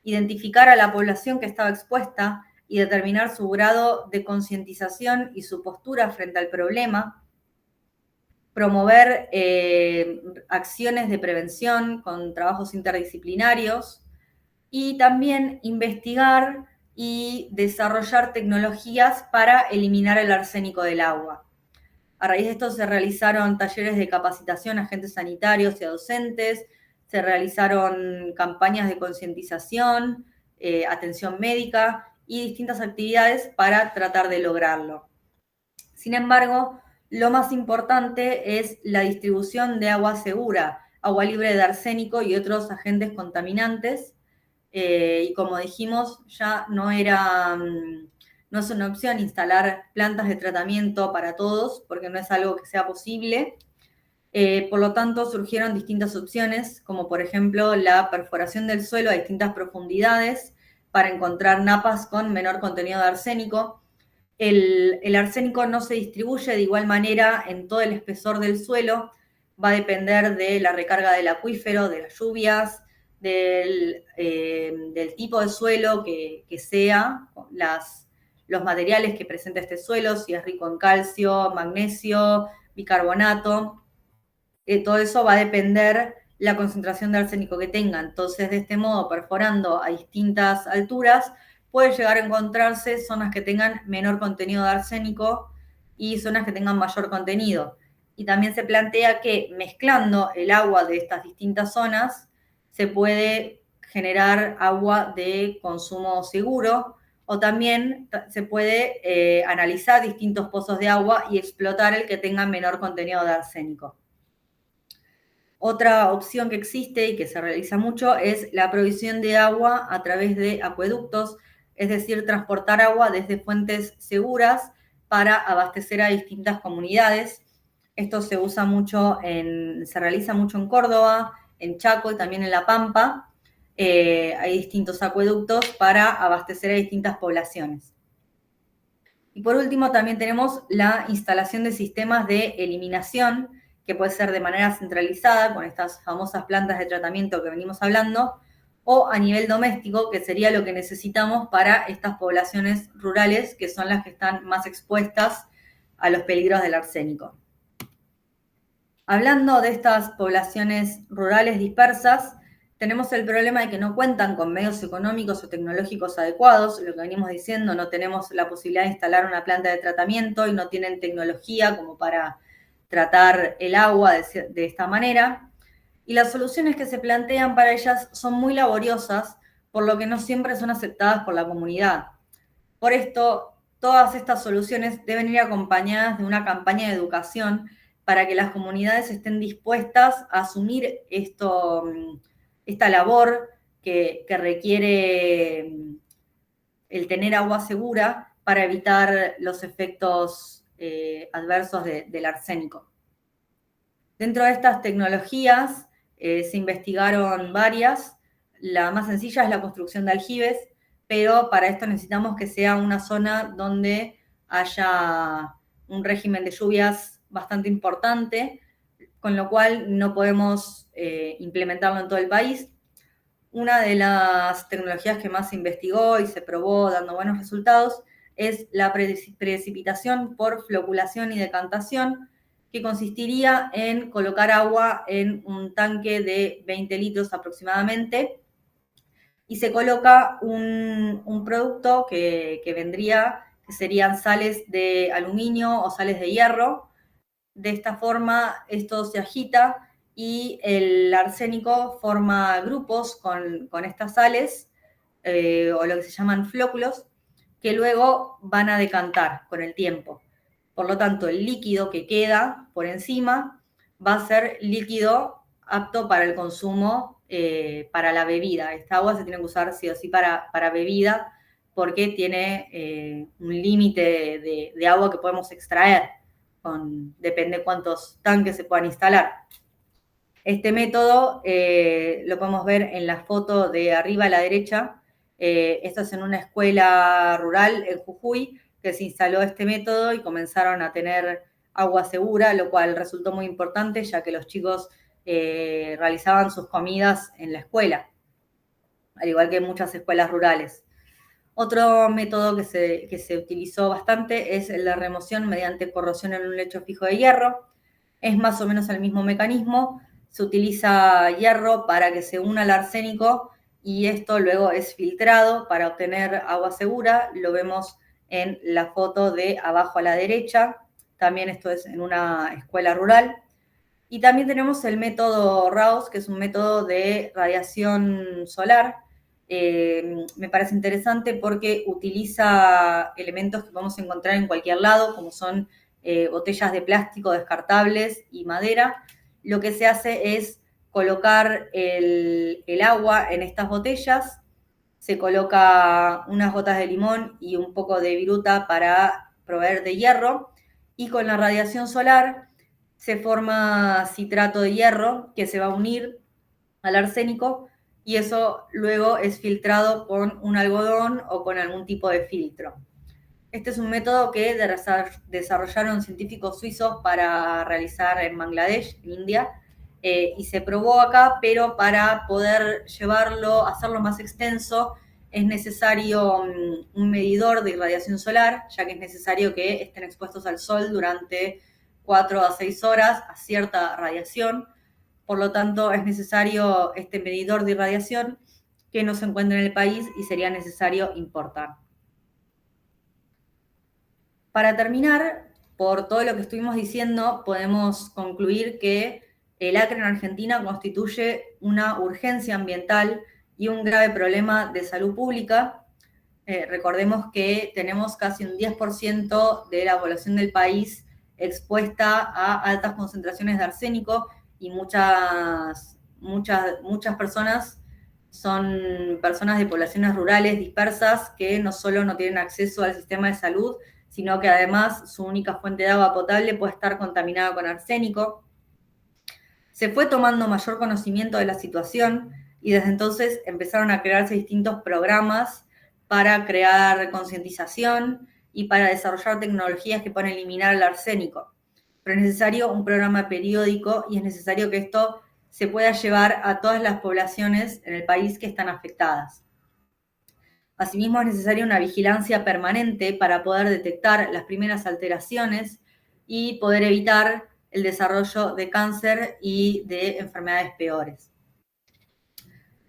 identificar a la población que estaba expuesta y determinar su grado de concientización y su postura frente al problema, promover acciones de prevención con trabajos interdisciplinarios y también investigar y desarrollar tecnologías para eliminar el arsénico del agua. A raíz de esto se realizaron talleres de capacitación a agentes sanitarios y a docentes, se realizaron campañas de concientización, atención médica y distintas actividades para tratar de lograrlo. Sin embargo, lo más importante es la distribución de agua segura, agua libre de arsénico y otros agentes contaminantes. Y como dijimos, ya no es una opción instalar plantas de tratamiento para todos, porque no es algo que sea posible. Por lo tanto, surgieron distintas opciones, como por ejemplo la perforación del suelo a distintas profundidades para encontrar napas con menor contenido de arsénico. El arsénico no se distribuye de igual manera en todo el espesor del suelo, va a depender de la recarga del acuífero, de las lluvias, del tipo de suelo que sea, los materiales que presenta este suelo, si es rico en calcio, magnesio, bicarbonato. Todo eso va a depender la concentración de arsénico que tenga. Entonces, de este modo, perforando a distintas alturas, puede llegar a encontrarse zonas que tengan menor contenido de arsénico y zonas que tengan mayor contenido. Y también se plantea que mezclando el agua de estas distintas zonas se puede generar agua de consumo seguro, o también se puede analizar distintos pozos de agua y explotar el que tenga menor contenido de arsénico. Otra opción que existe y que se realiza mucho es la provisión de agua a través de acueductos, es decir, transportar agua desde fuentes seguras para abastecer a distintas comunidades. Esto se usa mucho se realiza mucho en Córdoba, en Chaco y también en La Pampa. Hay distintos acueductos para abastecer a distintas poblaciones. Y por último, también tenemos la instalación de sistemas de eliminación, que puede ser de manera centralizada, con estas famosas plantas de tratamiento que venimos hablando, o a nivel doméstico, que sería lo que necesitamos para estas poblaciones rurales, que son las que están más expuestas a los peligros del arsénico. Hablando de estas poblaciones rurales dispersas, tenemos el problema de que no cuentan con medios económicos o tecnológicos adecuados, lo que venimos diciendo, no tenemos la posibilidad de instalar una planta de tratamiento y no tienen tecnología como para tratar el agua de esta manera, y las soluciones que se plantean para ellas son muy laboriosas, por lo que no siempre son aceptadas por la comunidad. Por esto, todas estas soluciones deben ir acompañadas de una campaña de educación para que las comunidades estén dispuestas a asumir esta labor que requiere el tener agua segura para evitar los efectos adversos del arsénico. Dentro de estas tecnologías se investigaron varias. La más sencilla es la construcción de aljibes, pero para esto necesitamos que sea una zona donde haya un régimen de lluvias bastante importante, con lo cual no podemos implementarlo en todo el país. Una de las tecnologías que más se investigó y se probó dando buenos resultados es la precipitación por floculación y decantación, que consistiría en colocar agua en un tanque de 20 litros aproximadamente y se coloca un producto que serían sales de aluminio o sales de hierro. De esta forma esto se agita y el arsénico forma grupos con estas sales, o lo que se llaman flóculos, que luego van a decantar con el tiempo. Por lo tanto, el líquido que queda por encima va a ser líquido apto para el consumo, para la bebida. Esta agua se tiene que usar sí o sí para bebida, porque tiene un límite de agua que podemos extraer. Depende cuántos tanques se puedan instalar. Este método lo podemos ver en la foto de arriba a la derecha. Esto es en una escuela rural en Jujuy, que se instaló este método y comenzaron a tener agua segura, lo cual resultó muy importante, ya que los chicos realizaban sus comidas en la escuela, al igual que en muchas escuelas rurales. Otro método que se utilizó bastante es la remoción mediante corrosión en un lecho fijo de hierro. Es más o menos el mismo mecanismo. Se utiliza hierro para que se una al arsénico y esto luego es filtrado para obtener agua segura. Lo vemos en la foto de abajo a la derecha. También esto es en una escuela rural. Y también tenemos el método Raus, que es un método de radiación solar. Me parece interesante porque utiliza elementos que podemos encontrar en cualquier lado, como son botellas de plástico descartables y madera. Lo que se hace es colocar el agua en estas botellas, se coloca unas gotas de limón y un poco de viruta para proveer de hierro, y con la radiación solar se forma citrato de hierro que se va a unir al arsénico y eso luego es filtrado con un algodón o con algún tipo de filtro. Este es un método que desarrollaron científicos suizos para realizar en Bangladesh, en India, y se probó acá, pero para poder hacerlo más extenso, es necesario un medidor de irradiación solar, ya que es necesario que estén expuestos al sol durante 4 a 6 horas a cierta radiación. Por lo tanto, es necesario este medidor de irradiación que no se encuentra en el país y sería necesario importar. Para terminar, por todo lo que estuvimos diciendo, podemos concluir que el acre en Argentina constituye una urgencia ambiental y un grave problema de salud pública. Recordemos que tenemos casi un 10% de la población del país expuesta a altas concentraciones de arsénico y muchas personas son personas de poblaciones rurales dispersas que no solo no tienen acceso al sistema de salud, sino que además su única fuente de agua potable puede estar contaminada con arsénico. Se fue tomando mayor conocimiento de la situación y desde entonces empezaron a crearse distintos programas para crear concientización y para desarrollar tecnologías que puedan eliminar el arsénico. Pero es necesario un programa periódico y es necesario que esto se pueda llevar a todas las poblaciones en el país que están afectadas. Asimismo, es necesaria una vigilancia permanente para poder detectar las primeras alteraciones y poder evitar el desarrollo de cáncer y de enfermedades peores.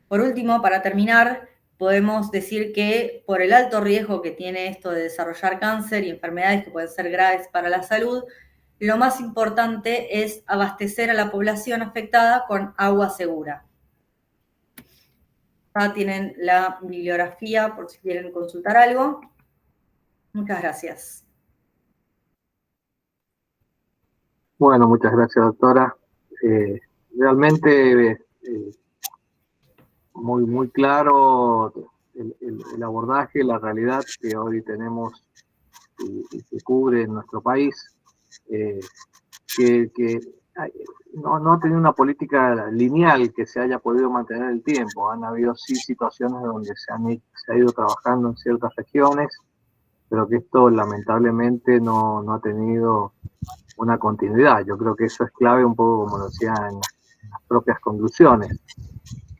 Por último, para terminar, podemos decir que por el alto riesgo que tiene esto de desarrollar cáncer y enfermedades que pueden ser graves para la salud, lo más importante es abastecer a la población afectada con agua segura. Acá tienen la bibliografía por si quieren consultar algo. Muchas gracias. Bueno, muchas gracias, doctora. Realmente muy claro el abordaje, la realidad que hoy tenemos y que cubre en nuestro país, que no ha tenido una política lineal que se haya podido mantener el tiempo. Han habido sí situaciones donde se ha ido trabajando en ciertas regiones, pero que esto lamentablemente no ha tenido una continuidad. Yo creo que eso es clave, un poco como lo decía en las propias conclusiones,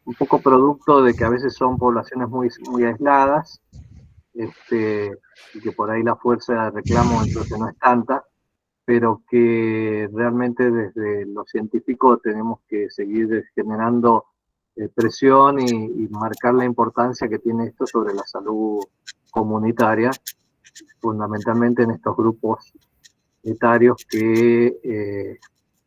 un poco producto de que a veces son poblaciones muy aisladas, y que por ahí la fuerza de reclamo entonces no es tanta, pero que realmente desde lo científico tenemos que seguir generando presión y marcar la importancia que tiene esto sobre la salud comunitaria, fundamentalmente en estos grupos etarios que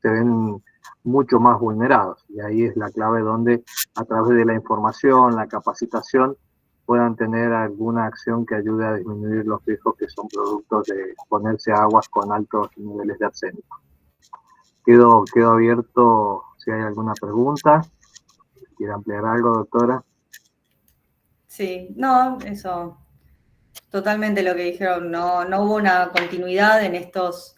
se ven mucho más vulnerados. Y ahí es la clave donde a través de la información, la capacitación, puedan tener alguna acción que ayude a disminuir los riesgos que son productos de exponerse a aguas con altos niveles de arsénico. Quedo abierto si hay alguna pregunta. ¿Quiere ampliar algo, doctora? Sí, no, eso, totalmente lo que dijeron, no hubo una continuidad en estos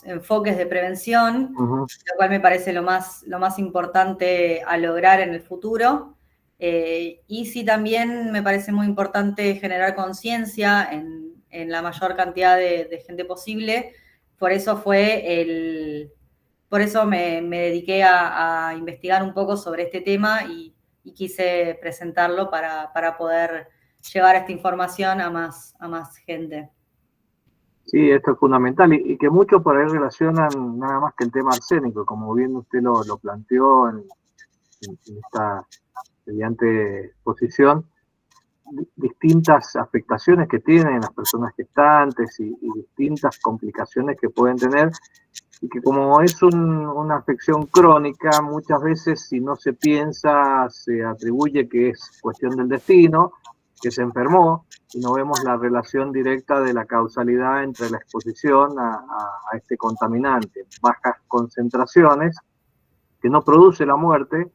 enfoques de prevención, lo cual me parece lo más importante a lograr en el futuro. Y sí, también me parece muy importante generar conciencia en la mayor cantidad de gente posible. Por eso me dediqué a investigar un poco sobre este tema y quise presentarlo para poder llevar esta información a más gente. Sí, esto es fundamental y que muchos por ahí relacionan nada más que el tema arsénico, como bien usted lo planteó en esta brillante exposición, distintas afectaciones que tienen las personas gestantes y distintas complicaciones que pueden tener, y que como es una afección crónica, muchas veces si no se piensa se atribuye que es cuestión del destino, que se enfermó, y no vemos la relación directa de la causalidad entre la exposición a este contaminante, bajas concentraciones, que no produce la muerte,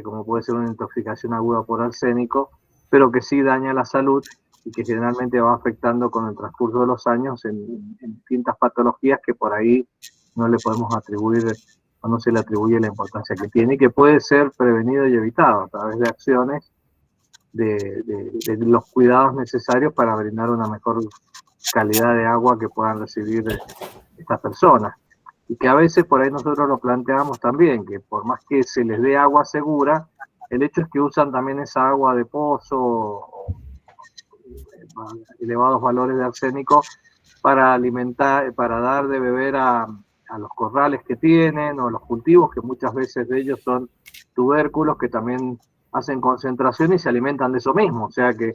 como puede ser una intoxicación aguda por arsénico, pero que sí daña la salud y que generalmente va afectando con el transcurso de los años en distintas patologías que por ahí no le podemos atribuir o no se le atribuye la importancia que tiene, y que puede ser prevenido y evitado a través de acciones de los cuidados necesarios para brindar una mejor calidad de agua que puedan recibir estas personas. Y que a veces por ahí nosotros lo planteamos también, que por más que se les dé agua segura, el hecho es que usan también esa agua de pozo, elevados valores de arsénico, para alimentar, para dar de beber a los corrales que tienen o los cultivos, que muchas veces de ellos son tubérculos que también hacen concentración y se alimentan de eso mismo. O sea que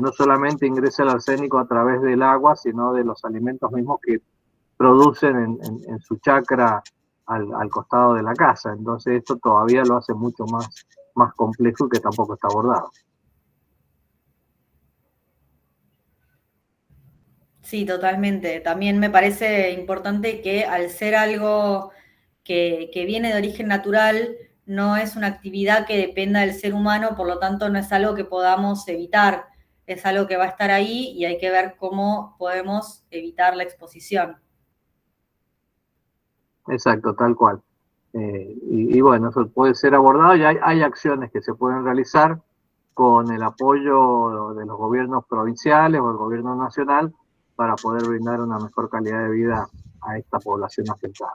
no solamente ingresa el arsénico a través del agua, sino de los alimentos mismos que producen en su chacra al costado de la casa. Entonces esto todavía lo hace mucho más complejo y que tampoco está abordado. Sí, totalmente. También me parece importante que al ser algo que viene de origen natural, no es una actividad que dependa del ser humano, por lo tanto no es algo que podamos evitar, es algo que va a estar ahí y hay que ver cómo podemos evitar la exposición. Exacto, tal cual. Y bueno, eso puede ser abordado y hay acciones que se pueden realizar con el apoyo de los gobiernos provinciales o el gobierno nacional para poder brindar una mejor calidad de vida a esta población afectada.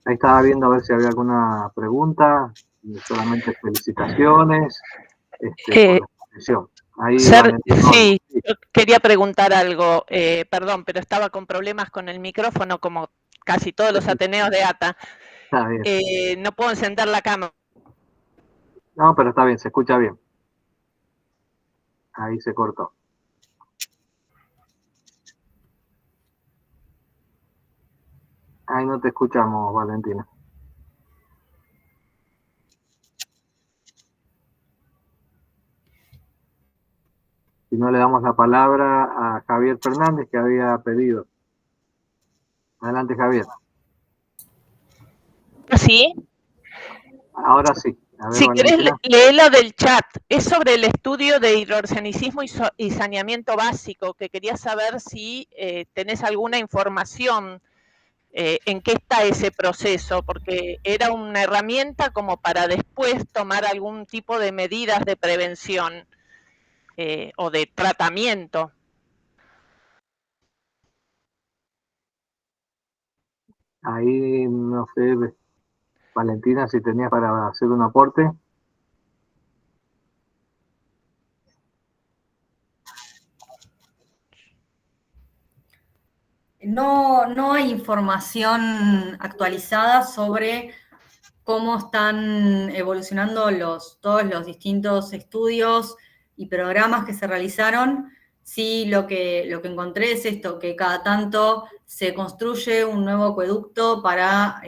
Ahí estaba viendo a ver si había alguna pregunta, solamente felicitaciones por la exposición. Ahí Sí, yo quería preguntar algo, perdón, pero estaba con problemas con el micrófono como casi todos los ateneos de ATA. Está bien. No puedo encender la cámara. No, pero está bien, se escucha bien. Ahí se cortó. Ahí no te escuchamos, Valentina. Si no, le damos la palabra a Javier Fernández, que había pedido. Adelante, Javier. ¿Sí? Ahora sí. A ver, Si querés, Valentina. léelo del chat. Es sobre el estudio de hidroarsenicismo y saneamiento básico, que quería saber si tenés alguna información en qué está ese proceso, porque era una herramienta como para después tomar algún tipo de medidas de prevención o de tratamiento. Ahí, no sé, Valentina, si tenías para hacer un aporte. No hay información actualizada sobre cómo están evolucionando todos los distintos estudios y programas que se realizaron. Sí, lo que encontré es esto, que cada tanto se construye un nuevo acueducto para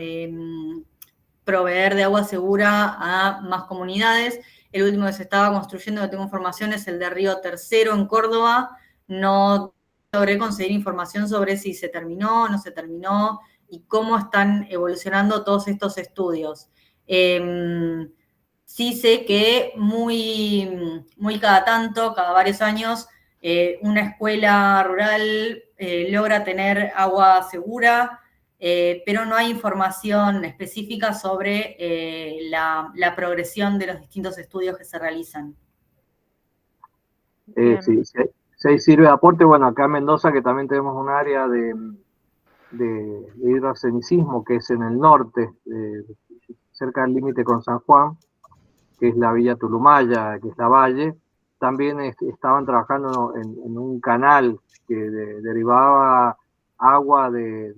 proveer de agua segura a más comunidades. El último que se estaba construyendo, que tengo información, es el de Río Tercero en Córdoba. No logré conseguir información sobre si se terminó, no se terminó y cómo están evolucionando todos estos estudios. Sí sé que muy cada tanto, cada varios años, una escuela rural logra tener agua segura, pero no hay información específica sobre la progresión de los distintos estudios que se realizan. Si ahí sirve de aporte, bueno, acá en Mendoza, que también tenemos un área de hidroarsenicismo, que es en el norte, cerca del límite con San Juan, que es la Villa Tulumaya, que es la Valle, también estaban trabajando en un canal que derivaba agua de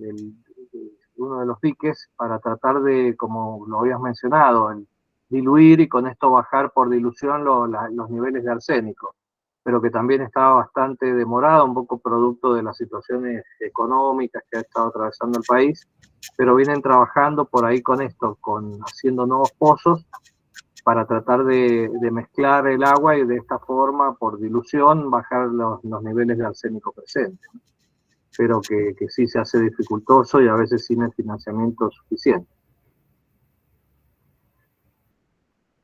uno de los diques para tratar de, como lo habías mencionado, diluir y con esto bajar por dilución los niveles de arsénico, pero que también estaba bastante demorado, un poco producto de las situaciones económicas que ha estado atravesando el país, pero vienen trabajando por ahí con esto, haciendo nuevos pozos para tratar de mezclar el agua y de esta forma, por dilución, bajar los niveles de arsénico presentes. Pero que sí se hace dificultoso y a veces sin el financiamiento suficiente.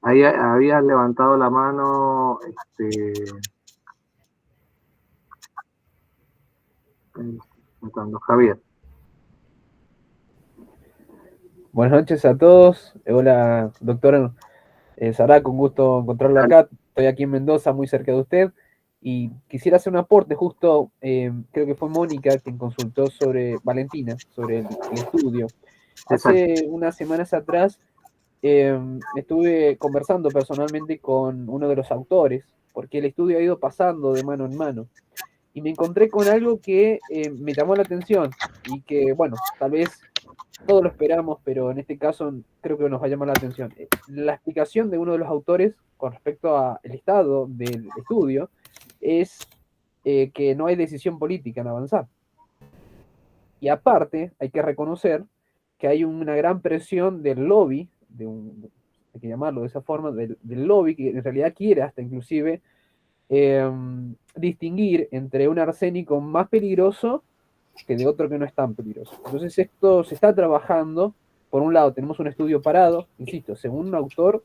Ahí había levantado la mano Javier. Buenas noches a todos. Hola, doctor Sará, con gusto encontrarlo acá. Estoy aquí en Mendoza, muy cerca de usted. Y quisiera hacer un aporte, justo creo que fue Mónica quien consultó sobre Valentina, sobre el estudio. Hace unas semanas atrás estuve conversando personalmente con uno de los autores, porque el estudio ha ido pasando de mano en mano. Y me encontré con algo que me llamó la atención y que, bueno, tal vez todos lo esperamos, pero en este caso creo que nos va a llamar la atención. La explicación de uno de los autores con respecto al estado del estudio es que no hay decisión política en avanzar. Y aparte, hay que reconocer que hay una gran presión del lobby, hay que llamarlo de esa forma, del lobby que en realidad quiere hasta inclusive distinguir entre un arsénico más peligroso que de otro que no es tan peligroso. Entonces esto se está trabajando. Por un lado tenemos un estudio parado, insisto, según un autor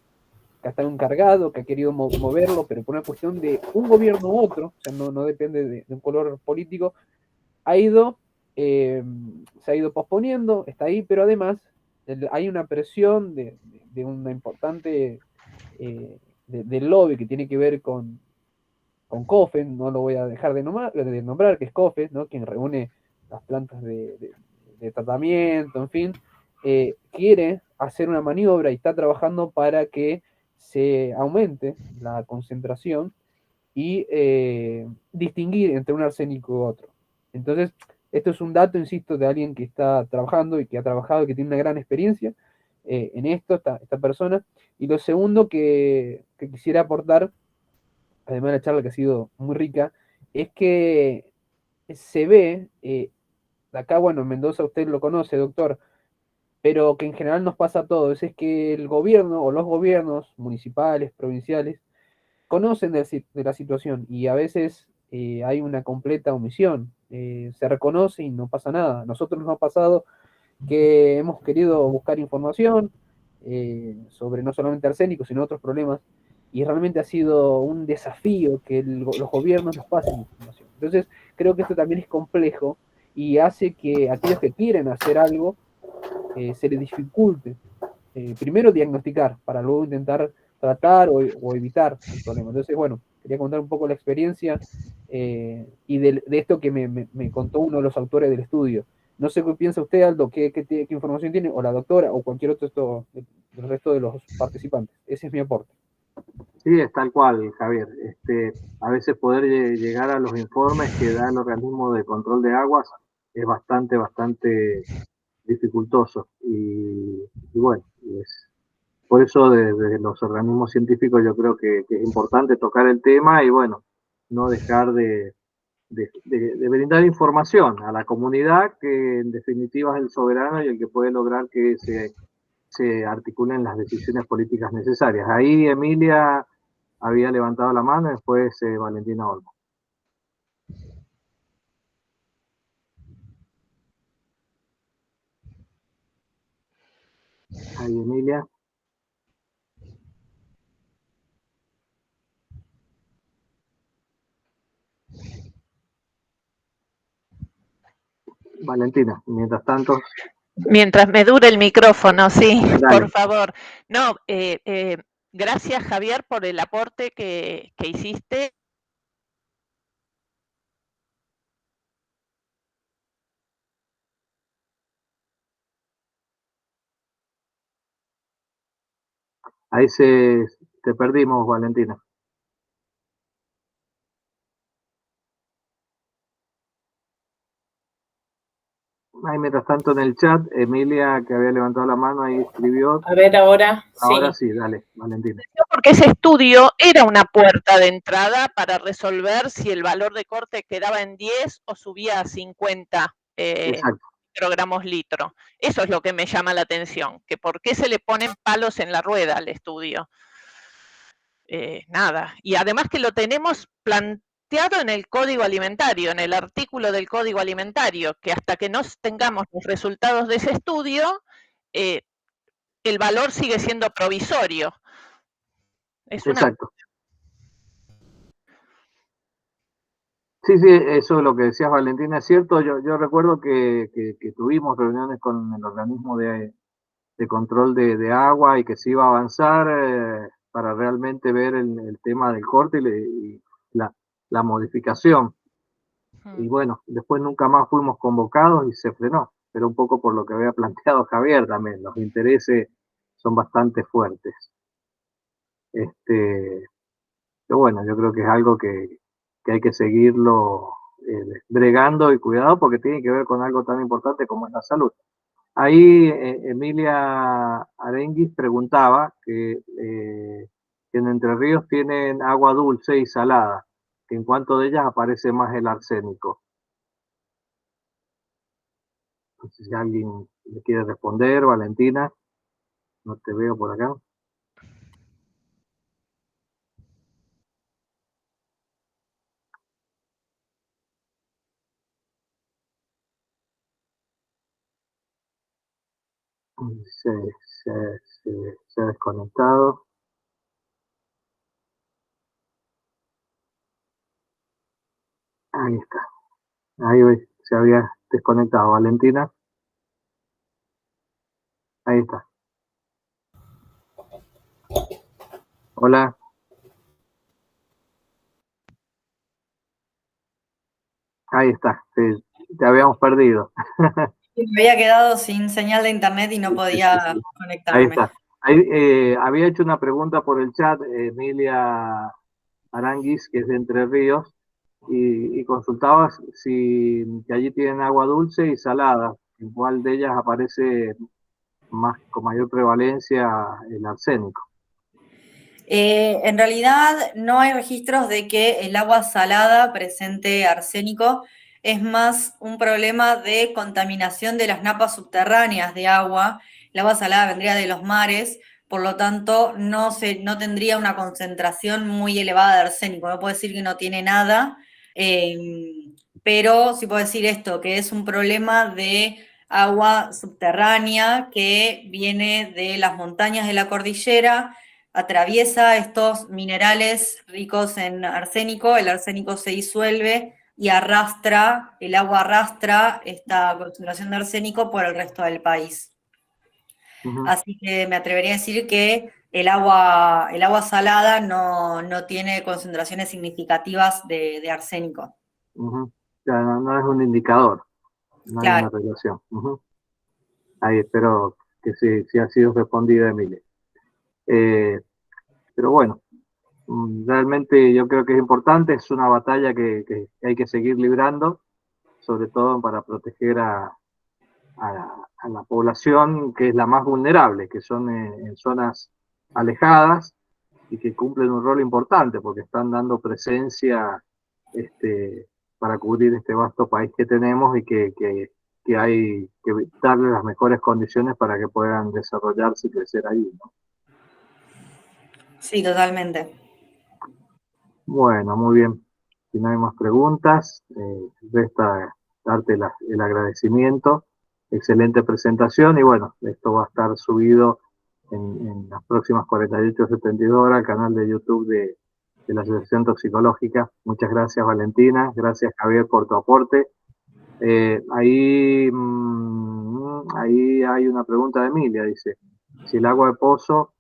que ha estado encargado, que ha querido moverlo, pero por una cuestión de un gobierno u otro, o sea, no depende de un color político, se ha ido posponiendo, está ahí, pero además hay una presión de una importante del lobby que tiene que ver con COFEN, no lo voy a dejar de nombrar, que es COFES, ¿no? Quien reúne las plantas de tratamiento, en fin, quiere hacer una maniobra y está trabajando para que se aumente la concentración y distinguir entre un arsénico u otro. Entonces, esto es un dato, insisto, de alguien que está trabajando y que ha trabajado, que tiene una gran experiencia en esto, esta persona. Y lo segundo que quisiera aportar, además de la charla que ha sido muy rica, es que se ve, acá, bueno, en Mendoza usted lo conoce, doctor, pero que en general nos pasa a todos, es que el gobierno o los gobiernos municipales, provinciales, conocen de la situación y a veces hay una completa omisión. Se reconoce y no pasa nada. A nosotros nos ha pasado que hemos querido buscar información sobre no solamente arsénico, sino otros problemas, y realmente ha sido un desafío que los gobiernos nos pasen información. Entonces, creo que esto también es complejo y hace que aquellos que quieren hacer algo se les dificulte. Primero diagnosticar, para luego intentar tratar o evitar el problema. Entonces, bueno, quería contar un poco la experiencia y de esto que me contó uno de los autores del estudio. No sé qué piensa usted, Aldo, qué información tiene, o la doctora, o cualquier otro del resto de los participantes. Ese es mi aporte. Sí, es tal cual, Javier. A veces poder llegar a los informes que da el organismo de control de aguas es bastante dificultoso. Y bueno, por eso desde los organismos científicos yo creo que es importante tocar el tema y bueno, no dejar de brindar información a la comunidad, que en definitiva es el soberano y el que puede lograr que se articulen las decisiones políticas necesarias. Ahí Emilia había levantado la mano, después Valentina Olmo. Ahí Emilia. Valentina, mientras tanto. Mientras me dure el micrófono, sí, Dale. por favor. No, gracias Javier por el aporte que hiciste. Ahí te perdimos, Valentina. Ahí mientras tanto en el chat, Emilia, que había levantado la mano, ahí escribió. A ver, ahora Ahora sí, dale, Valentina. Porque ese estudio era una puerta de entrada para resolver si el valor de corte quedaba en 10 o subía a 50 microgramos litro. Eso es lo que me llama la atención, que por qué se le ponen palos en la rueda al estudio. Nada, y además que lo tenemos planteado en el Código Alimentario, en el artículo del Código Alimentario, que hasta que no tengamos los resultados de ese estudio, el valor sigue siendo provisorio. Exacto. Sí, eso es lo que decías, Valentina, es cierto. Yo recuerdo que tuvimos reuniones con el organismo de control de agua y que se iba a avanzar para realmente ver el tema del corte y la modificación. Y bueno, después nunca más fuimos convocados y se frenó, pero un poco por lo que había planteado Javier también, los intereses son bastante fuertes. Pero bueno, yo creo que es algo que hay que seguirlo bregando y cuidado porque tiene que ver con algo tan importante como es la salud. Ahí Emilia Arenguis preguntaba que en Entre Ríos tienen agua dulce y salada, que en cuanto de ellas aparece más el arsénico. No sé si alguien le quiere responder, Valentina, no te veo por acá. Se ha desconectado. Ahí está. Ahí se había desconectado. Valentina. Ahí está. Hola. Ahí está. Te habíamos perdido. Me había quedado sin señal de internet y no podía conectarme. Ahí está. Ahí, había hecho una pregunta por el chat, Emilia Aranguis, que es de Entre Ríos, y consultaba si que allí tienen agua dulce y salada, en cuál de ellas aparece con mayor prevalencia el arsénico. En realidad no hay registros de que el agua salada presente arsénico, es más un problema de contaminación de las napas subterráneas de agua. El agua salada vendría de los mares, por lo tanto no tendría una concentración muy elevada de arsénico. No puedo decir que no tiene nada, Pero sí puedo decir esto, que es un problema de agua subterránea que viene de las montañas de la cordillera, atraviesa estos minerales ricos en arsénico, el arsénico se disuelve y el agua arrastra esta concentración de arsénico por el resto del país. Así que me atrevería a decir que el agua salada no tiene concentraciones significativas de arsénico. O sea, no es un indicador, no hay una relación. Ahí espero que sí ha sido respondida, Emilia. Pero bueno, realmente yo creo que es importante, es una batalla que hay que seguir librando, sobre todo para proteger a la población que es la más vulnerable, que son en zonas alejadas y que cumplen un rol importante porque están dando presencia para cubrir este vasto país que tenemos y que hay que darle las mejores condiciones para que puedan desarrollarse y crecer ahí, ¿no? Sí, totalmente. Bueno, muy bien. Si no hay más preguntas, resta darte el agradecimiento. Excelente presentación y bueno, esto va a estar subido en las próximas 48 o 72 horas al canal de YouTube de la Asociación Toxicológica. Muchas gracias, Valentina. Gracias, Javier, por tu aporte. Ahí hay una pregunta de Emilia, dice, si el agua de pozo,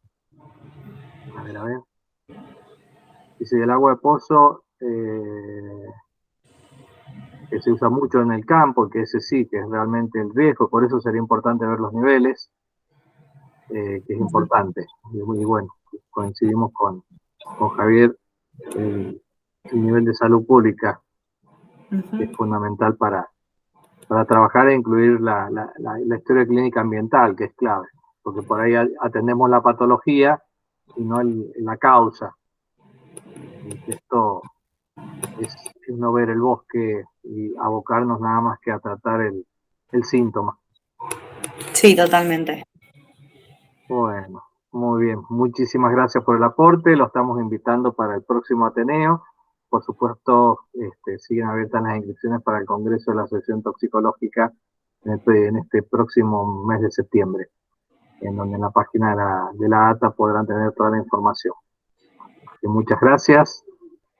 a ver, dice, el agua de pozo que se usa mucho en el campo, que ese sí, que es realmente el riesgo, por eso sería importante ver los niveles, que es importante. Y bueno, coincidimos con Javier, el nivel de salud pública, que es fundamental para trabajar e incluir la historia clínica ambiental, que es clave, porque por ahí atendemos la patología y no la causa. Y esto es no ver el bosque y abocarnos nada más que a tratar el síntoma. Sí, totalmente. Bueno, muy bien. Muchísimas gracias por el aporte. Lo estamos invitando para el próximo Ateneo. Por supuesto, siguen abiertas las inscripciones para el Congreso de la Asociación Toxicológica en este próximo mes de septiembre, en donde en la página de la ATA podrán tener toda la información. Y muchas gracias.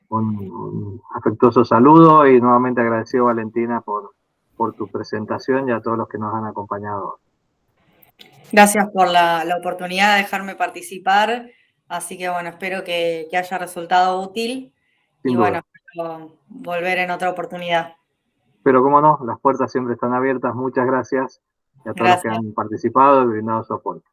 Un afectuoso saludo y nuevamente agradecido, Valentina, por tu presentación y a todos los que nos han acompañado. Gracias por la oportunidad de dejarme participar, así que bueno, espero que haya resultado útil y bueno, espero volver en otra oportunidad. Pero cómo no, las puertas siempre están abiertas. Muchas gracias y a todos los que han participado y brindado su apoyo.